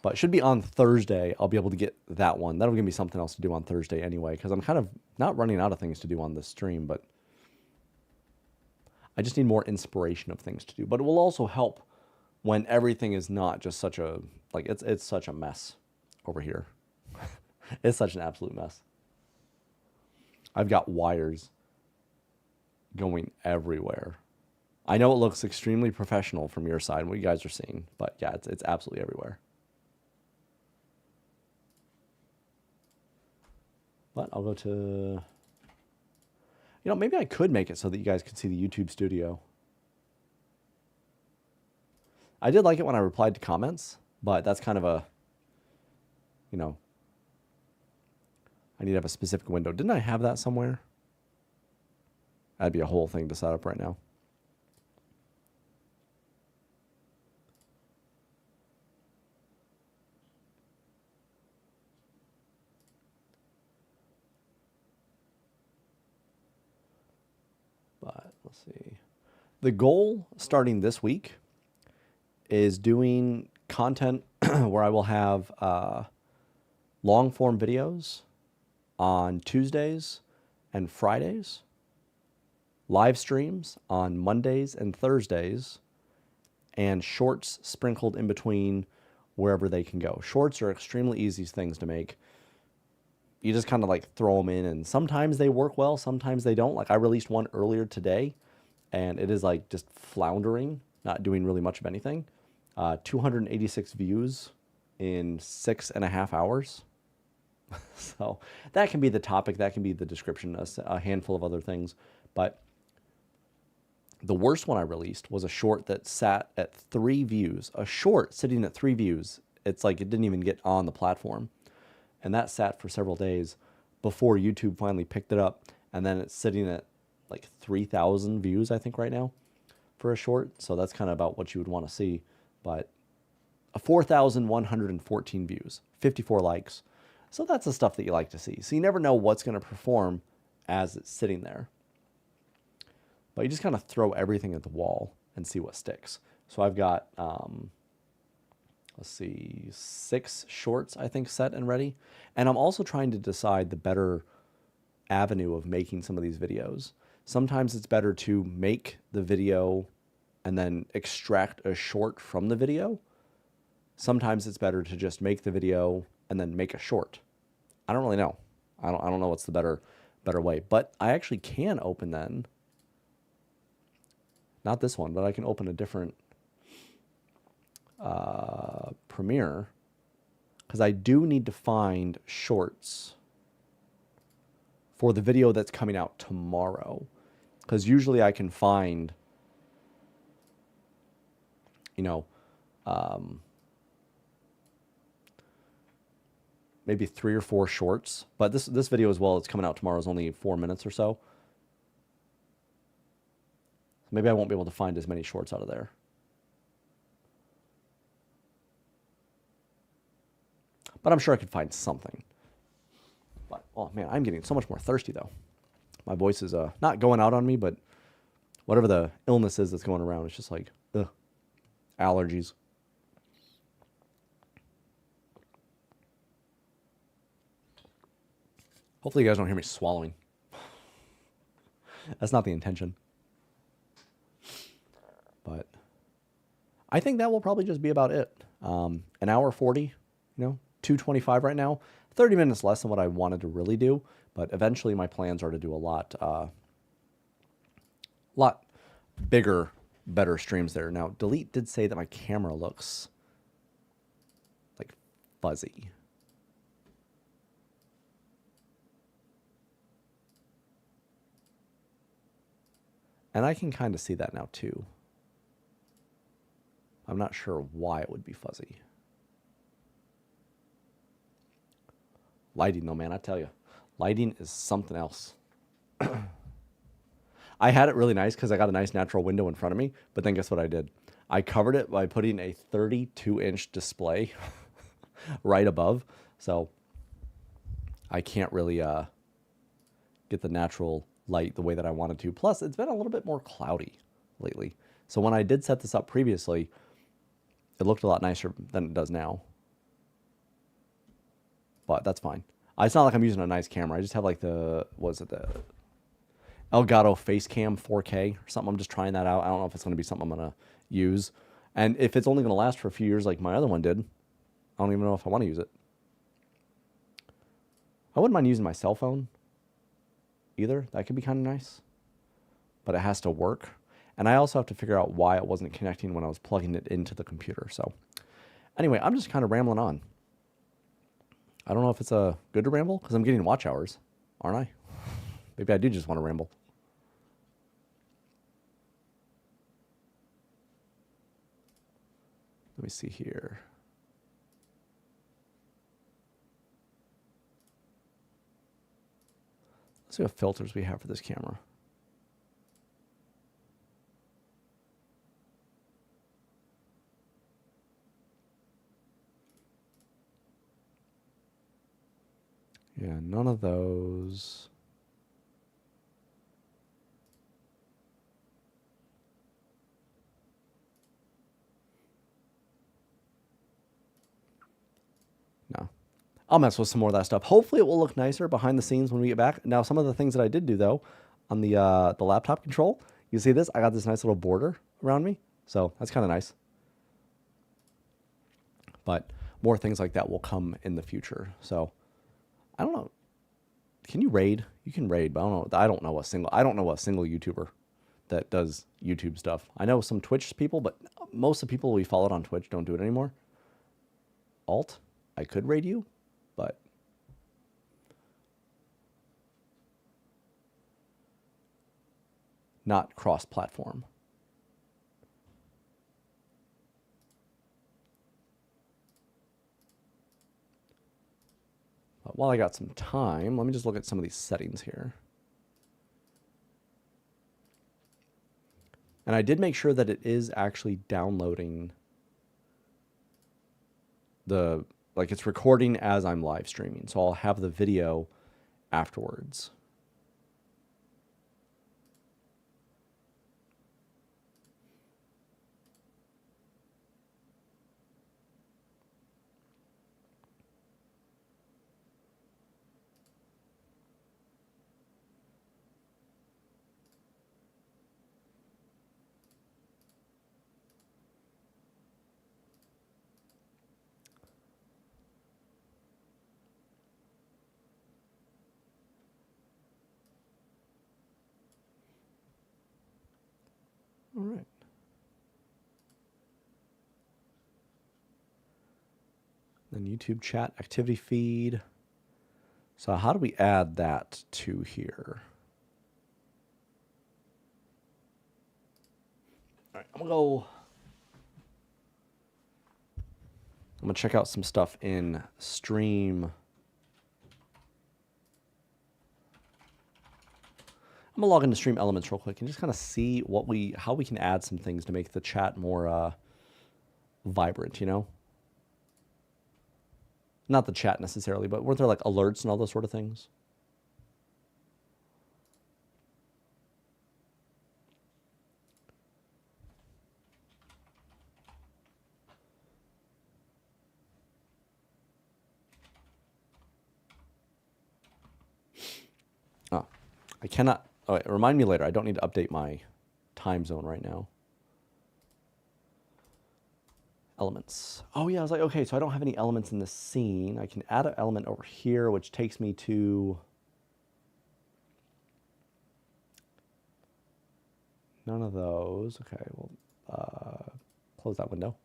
But it should be on Thursday. I'll be able to get that one. That'll give me something else to do on Thursday anyway, because I'm kind of not running out of things to do on this stream, but I just need more inspiration of things to do. But it will also help when everything is not just such a, like, it's such a mess over here. It's such an absolute mess. I've got wires going everywhere. I know it looks extremely professional from your side, what you guys are seeing, but yeah, it's absolutely everywhere. But I'll go to, you know, maybe I could make it so that you guys could see the YouTube studio. I did like it when I replied to comments, but that's kind of a, you know, I need to have a specific window. Didn't I have that somewhere? That'd be a whole thing to set up right now. But let's see. The goal starting this week is doing content where I will have long form videos on Tuesdays and Fridays, live streams on Mondays and Thursdays, and shorts sprinkled in between wherever they can go. Shorts are extremely easy things to make. You just kind of like throw them in, and sometimes they work well, sometimes they don't. Like I released one earlier today, and it is like just floundering, not doing really much of anything. 286 views in 6.5 hours. So that can be the topic, that can be the description, a handful of other things. But the worst one I released was a short that sat at 3 views. A short sitting at 3 views. It's like it didn't even get on the platform. And that sat for several days before YouTube finally picked it up. And then it's sitting at like 3,000 views, I think, right now for a short. So that's kind of about what you would want to see. But 4,114 views, 54 likes. So that's the stuff that you like to see. So you never know what's going to perform as it's sitting there. But you just kind of throw everything at the wall and see what sticks. So I've got, let's see, 6 shorts, I think, set and ready. And I'm also trying to decide the better avenue of making some of these videos. Sometimes it's better to make the video and then extract a short from the video. Sometimes it's better to just make the video and then make a short. I don't really know. I don't know what's the better way. But I actually can open then, not this one, but I can open a different Premiere, because I do need to find shorts for the video that's coming out tomorrow. Because usually I can find, you know, maybe 3 or 4 shorts. But this video as well, it's coming out tomorrow, is only 4 minutes or so. Maybe I won't be able to find as many shorts out of there. But I'm sure I could find something. But, oh man, I'm getting so much more thirsty though. My voice is not going out on me, but whatever the illness is that's going around, it's just like, ugh, allergies. Hopefully you guys don't hear me swallowing. That's not the intention. But I think that will probably just be about it. An hour 40, you know, 2:25 right now. 30 minutes less than what I wanted to really do. But eventually my plans are to do a lot bigger, better streams there. Now, Delete did say that my camera looks like fuzzy. And I can kind of see that now too. I'm not sure why it would be fuzzy. Lighting though, man, I tell you. Lighting is something else. I had it really nice because I got a nice natural window in front of me, but then guess what I did? I covered it by putting a 32-inch display right above. So I can't really get the natural light the way that I wanted to. Plus, it's been a little bit more cloudy lately. So when I did set this up previously, it looked a lot nicer than it does now. But that's fine. It's not like I'm using a nice camera. I just have like the, was it the Elgato Facecam 4K or something. I'm just trying that out. I don't know if it's going to be something I'm going to use. And if it's only going to last for a few years like my other one did, I don't even know if I want to use it. I wouldn't mind using my cell phone either. That could be kind of nice. But it has to work. And I also have to figure out why it wasn't connecting when I was plugging it into the computer. So anyway, I'm just kind of rambling on. I don't know if it's good to ramble because I'm getting watch hours, aren't I? Maybe I do just want to ramble. Let me see here. Let's see what filters we have for this camera. Yeah, none of those. No. I'll mess with some more of that stuff. Hopefully it will look nicer behind the scenes when we get back. Now, some of the things that I did do, though, on the laptop control, you see this? I got this nice little border around me. So that's kind of nice. But more things like that will come in the future. So I don't know. Can you raid? You can raid, but I don't know a single YouTuber that does YouTube stuff. I know some Twitch people, but most of the people we followed on Twitch don't do it anymore. Alt, I could raid you, but not cross-platform. But while I got some time, let me just look at some of these settings here. And I did make sure that it is actually downloading like it's recording as I'm live streaming. So I'll have the video afterwards. All right. Then YouTube chat activity feed. So how do we add that to here? All right, I'm gonna check out some stuff in Stream. I'm gonna log into Stream Elements real quick and just kind of see how we can add some things to make the chat more vibrant, you know? Not the chat necessarily, but weren't there like alerts and all those sort of things? Oh, I cannot. Oh, wait, remind me later. I don't need to update my time zone right now. Elements. Oh yeah, I was like, okay, so I don't have any elements in the scene. I can add an element over here, which takes me to none of those. Okay, well, close that window.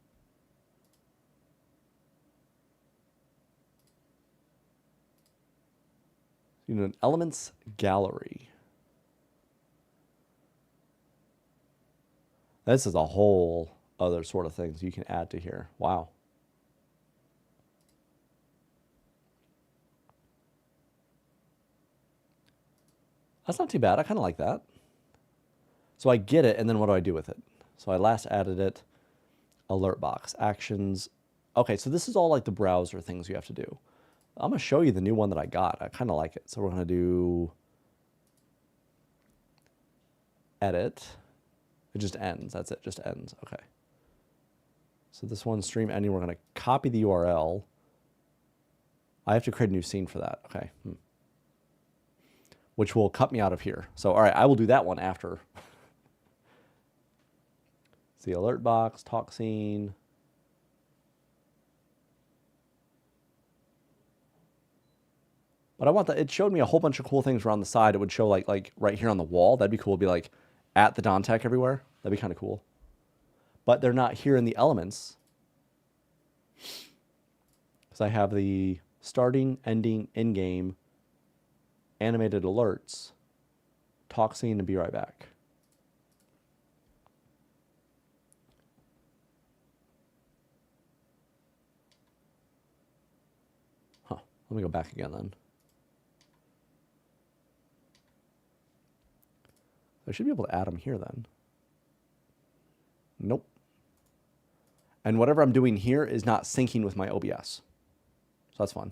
You know, an elements gallery. This is a whole other sort of things you can add to here. Wow. That's not too bad. I kind of like that. So I get it, and then what do I do with it? So I last added it. Alert box, actions. Okay, so this is all like the browser things you have to do. I'm going to show you the new one that I got. I kind of like it. So we're going to do edit. It just ends. That's it. Just ends. Okay. So this one, stream ending, we're going to copy the URL. I have to create a new scene for that. Okay. Which will cut me out of here. So, all right, I will do that one after. See, alert box, talk scene. But I want that. It showed me a whole bunch of cool things around the side. It would show like right here on the wall. That'd be cool. It'd be like at the Dontech everywhere. That'd be kind of cool. But they're not here in the elements. Because I have the starting, ending, in-game, animated alerts, talk scene, and be right back. Huh. Let me go back again then. I should be able to add them here then. Nope. And whatever I'm doing here is not syncing with my OBS. So that's fun.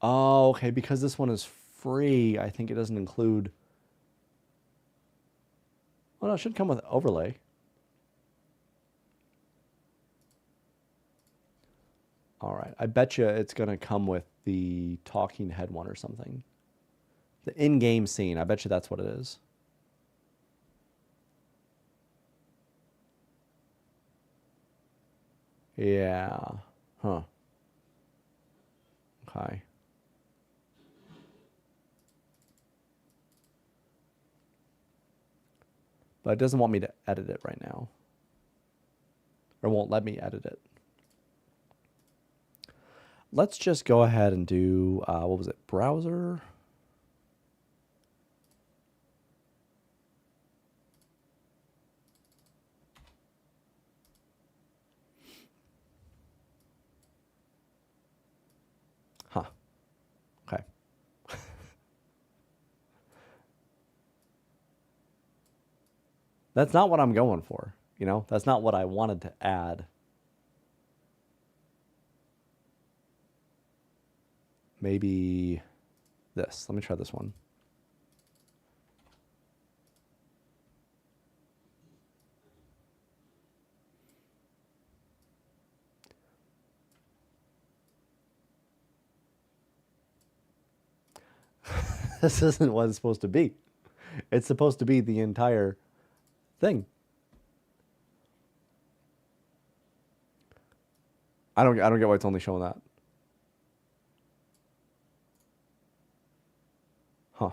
Oh, okay, because this one is free, I think it doesn't include... Oh, no, it should come with overlay. All right, I bet you it's going to come with the talking head one or something. The in-game scene, I bet you that's what it is. Yeah. Huh. Okay. But it doesn't want me to edit it right now. Or won't let me edit it. Let's just go ahead and do, what was it, browser? Huh. Okay. That's not what I'm going for, you know? That's not what I wanted to add. Maybe this. Let me try this one. This isn't what it's supposed to be. It's supposed to be the entire thing. I don't get why it's only showing that. Huh.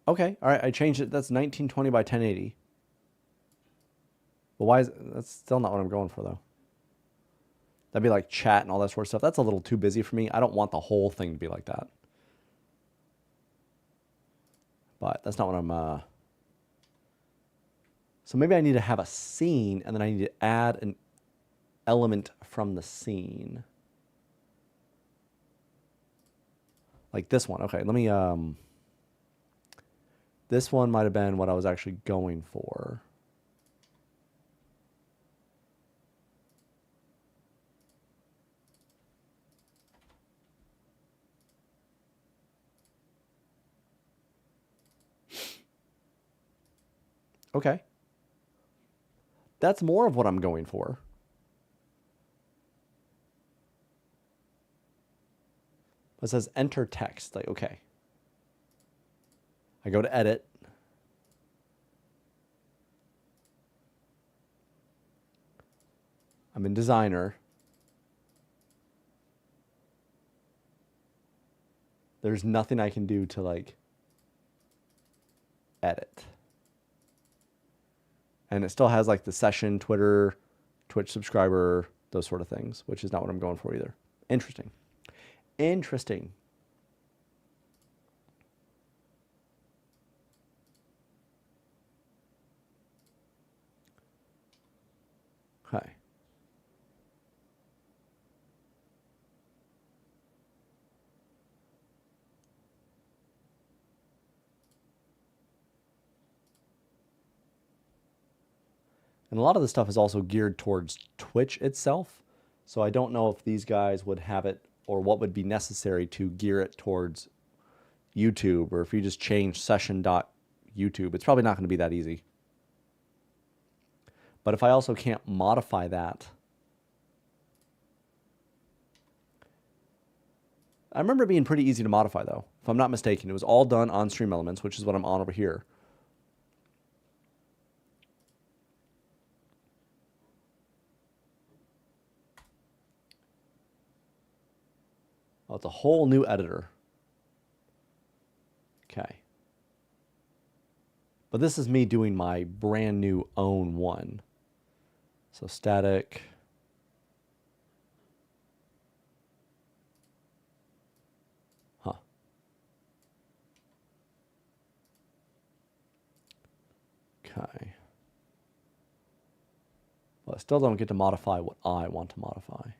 Okay, all right, I changed it. That's 1920 by 1080. But why is that's still not what I'm going for though? That'd be like chat and all that sort of stuff. That's a little too busy for me. I don't want the whole thing to be like that. But that's not what I'm So maybe I need to have a scene and then I need to add an element from the scene. Like this one. Okay, let me this one might have been what I was actually going for. Okay. That's more of what I'm going for. It says enter text. Like, okay. I go to edit. I'm in designer. There's nothing I can do to like edit. And it still has like the session, Twitter, Twitch subscriber, those sort of things, which is not what I'm going for either. Interesting. Interesting. Okay. And a lot of the stuff is also geared towards Twitch itself. So I don't know if these guys would have it or what would be necessary to gear it towards YouTube, or if you just change session.youtube, it's probably not going to be that easy. But if I also can't modify that, I remember it being pretty easy to modify though. If I'm not mistaken, it was all done on Stream Elements, which is what I'm on over here. Oh, it's a whole new editor. Okay. But this is me doing my brand new own one. So static. Huh. Okay. Well, I still don't get to modify what I want to modify.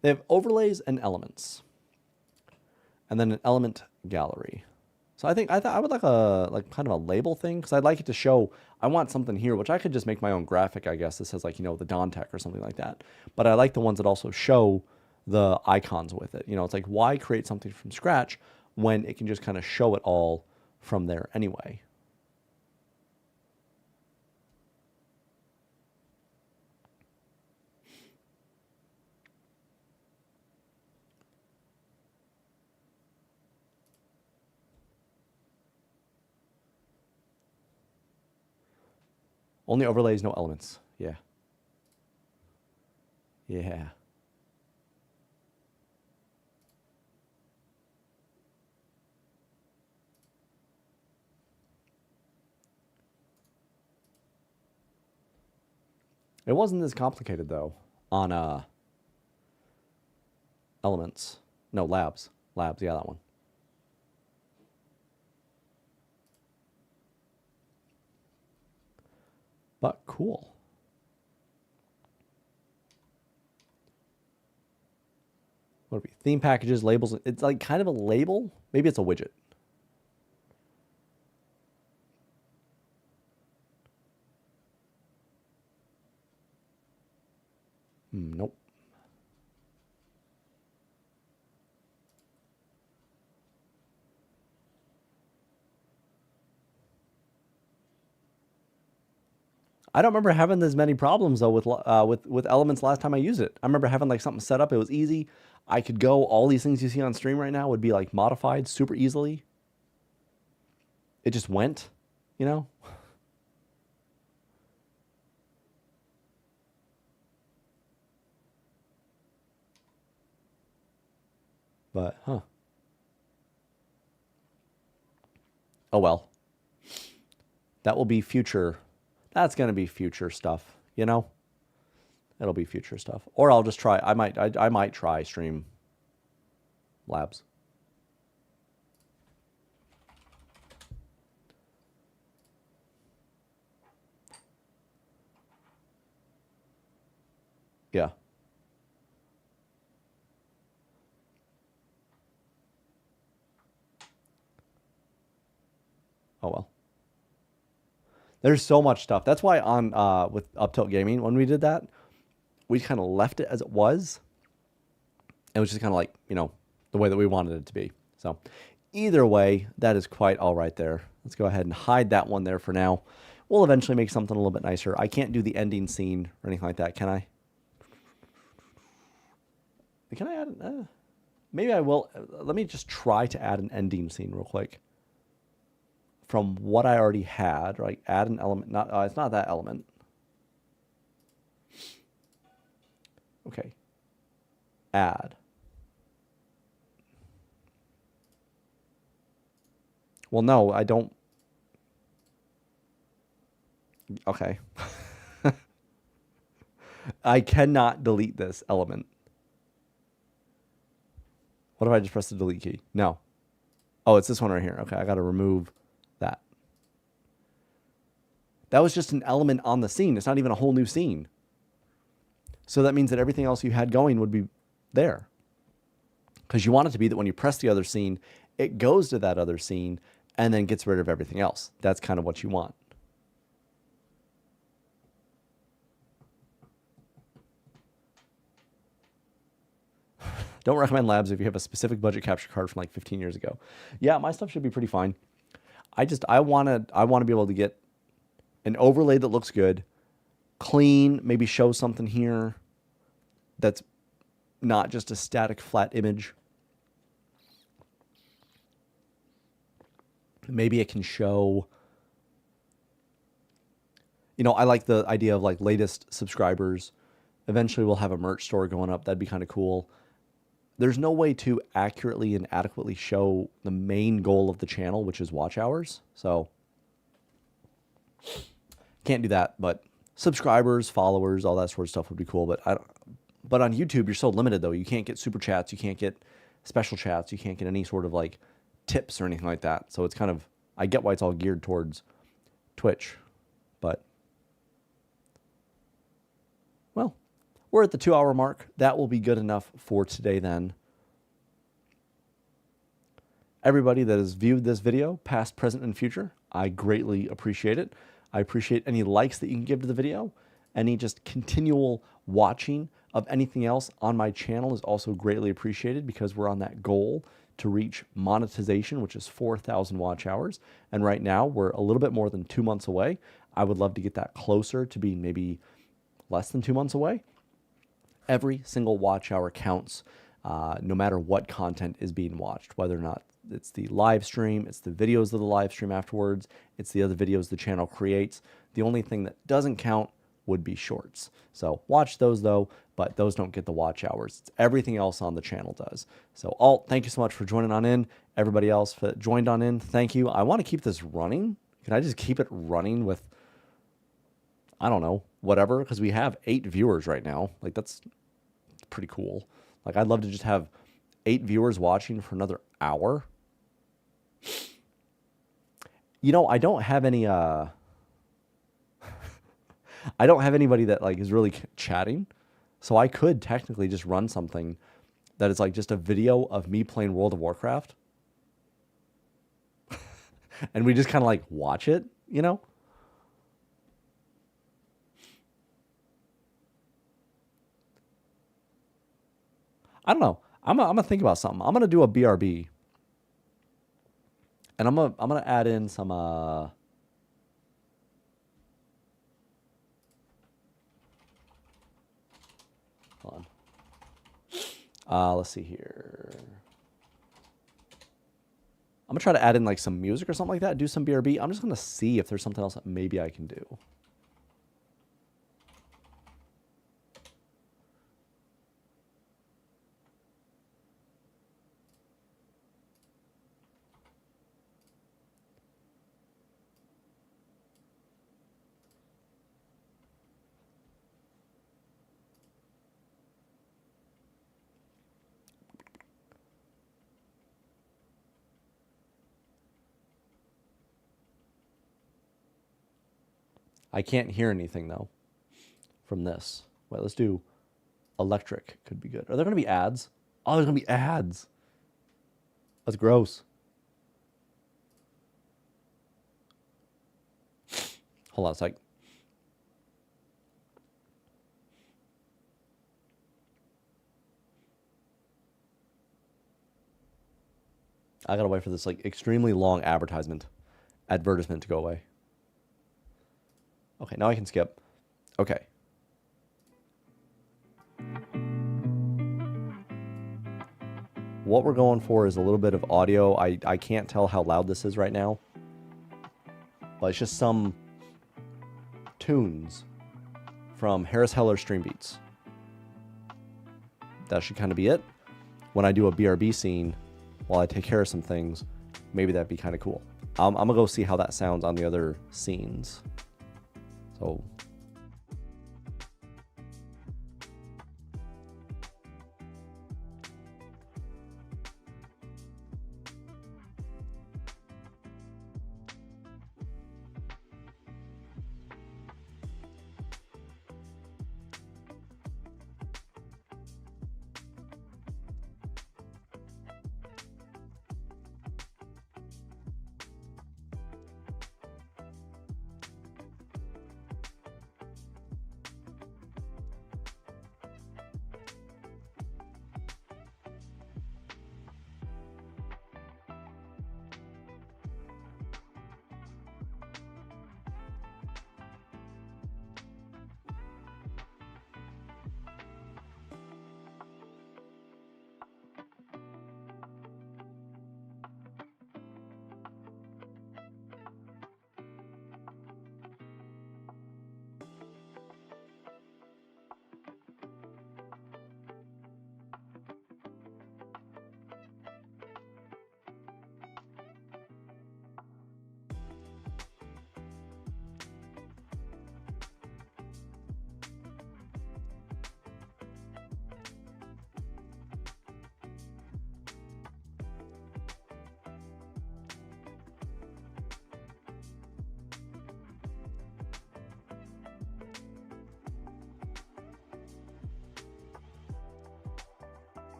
They have overlays and elements, and then an element gallery. So I think I would like a kind of a label thing, because I'd like it to show. I want something here, which I could just make my own graphic, I guess. This says like, you know, the Dawn Tech or something like that. But I like the ones that also show the icons with it. You know, it's like, why create something from scratch when it can just kind of show it all from there anyway? Only overlays, no elements. Yeah. Yeah. It wasn't as complicated though on elements. No, labs. Labs, yeah, that one. But cool. What would it be? Theme packages, labels. It's like kind of a label. Maybe it's a widget. Nope. I don't remember having as many problems though with elements last time I used it. I remember having like something set up. It was easy. I could go. All these things you see on stream right now would be like modified super easily. It just went, you know. But oh well. That will be future. That's gonna be future stuff, you know. It'll be future stuff. Or I'll just try. I might try Stream Labs. Yeah. Oh well. There's so much stuff. That's why on with Up Tilt Gaming, when we did that, we kind of left it as it was. It was just kind of like, you know, the way that we wanted it to be. So either way, that is quite all right there. Let's go ahead and hide that one there for now. We'll eventually make something a little bit nicer. I can't do the ending scene or anything like that, can I? Can I add? Maybe I will. Let me just try to add an ending scene real quick. From what I already had, right? Add an element. Not it's not that element. Okay. Add. Well, no, I don't. Okay. I cannot delete this element. What if I just press the delete key? No. Oh, it's this one right here. Okay, I got to remove that. That was just an element on the scene. It's not even a whole new scene. So that means that everything else you had going would be there. Because you want it to be that when you press the other scene, it goes to that other scene and then gets rid of everything else. That's kind of what you want. Don't recommend labs if you have a specific budget capture card from like 15 years ago. Yeah, my stuff should be pretty fine. I want to be able to get an overlay that looks good, clean, maybe show something here that's not just a static flat image. Maybe it can show, you know, I like the idea of like latest subscribers. Eventually we'll have a merch store going up. That'd be kind of cool. There's no way to accurately and adequately show the main goal of the channel, which is watch hours. So can't do that, but subscribers, followers, all that sort of stuff would be cool. But on YouTube, you're so limited though. You can't get super chats. You can't get special chats. You can't get any sort of like tips or anything like that. So it's kind of, I get why it's all geared towards Twitch, but well, we're at the 2-hour mark. That will be good enough for today then. Everybody that has viewed this video, past, present, and future, I greatly appreciate it. I appreciate any likes that you can give to the video. Any just continual watching of anything else on my channel is also greatly appreciated because we're on that goal to reach monetization, which is 4,000 watch hours. And right now we're a little bit more than 2 months away. I would love to get that closer to being maybe less than 2 months away. Every single watch hour counts, no matter what content is being watched, whether or not it's the live stream, it's the videos of the live stream afterwards, it's the other videos the channel creates. The only thing that doesn't count would be shorts. So watch those though, but those don't get the watch hours. It's everything else on the channel does. So Alt, thank you so much for joining on in. Everybody else that joined on in, thank you. I want to keep this running. Can I just keep it running with, I don't know, whatever? Because we have 8 viewers right now. Like that's pretty cool. Like I'd love to just have 8 viewers watching for another hour. You know, I don't have any I don't have anybody that like is really chatting. So I could technically just run something that is like just a video of me playing World of Warcraft. And we just kind of like watch it, you know? I don't know. I'm gonna think about something. I'm gonna do a BRB. And I'm gonna add in some hold on. Let's see here. I'm gonna try to add in like some music or something like that, do some BRB. I'm just gonna see if there's something else that maybe I can do. I can't hear anything though from this. Wait, let's do electric. Could be good. Are there going to be ads? Oh, there's going to be ads. That's gross. Hold on a sec. I gotta wait for this like extremely long advertisement to go away. Okay, now I can skip. Okay. What we're going for is a little bit of audio. I can't tell how loud this is right now, but it's just some tunes from Harris Heller Stream Beats. That should kind of be it. When I do a BRB scene, while I take care of some things, maybe that'd be kind of cool. I'm gonna go see how that sounds on the other scenes. So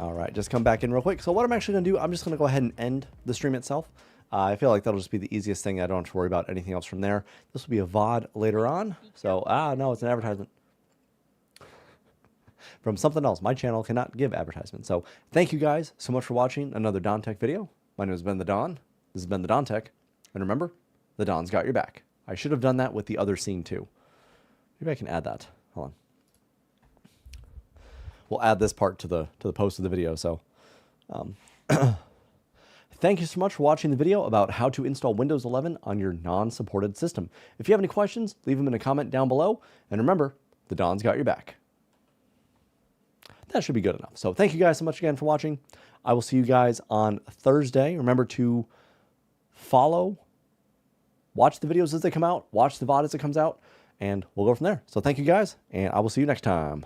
all right, just come back in real quick. So what I'm actually going to do, I'm just going to go ahead and end the stream itself. I feel like that'll just be the easiest thing. I don't have to worry about anything else from there. This will be a VOD later on. So, no, it's an advertisement from something else. My channel cannot give advertisements. So thank you guys so much for watching another Don Tech video. My name has been The Don. This has been The Don Tech. And remember, the Don's got your back. I should have done that with the other scene too. Maybe I can add that. Hold on. We'll add this part to the post of the video. So thank you so much for watching the video about how to install Windows 11 on your non-supported system. If you have any questions, leave them in a comment down below. And remember, the Don's got your back. That should be good enough. So thank you guys so much again for watching. I will see you guys on Thursday. Remember to follow, watch the videos as they come out, watch the VOD as it comes out, and we'll go from there. So thank you guys, and I will see you next time.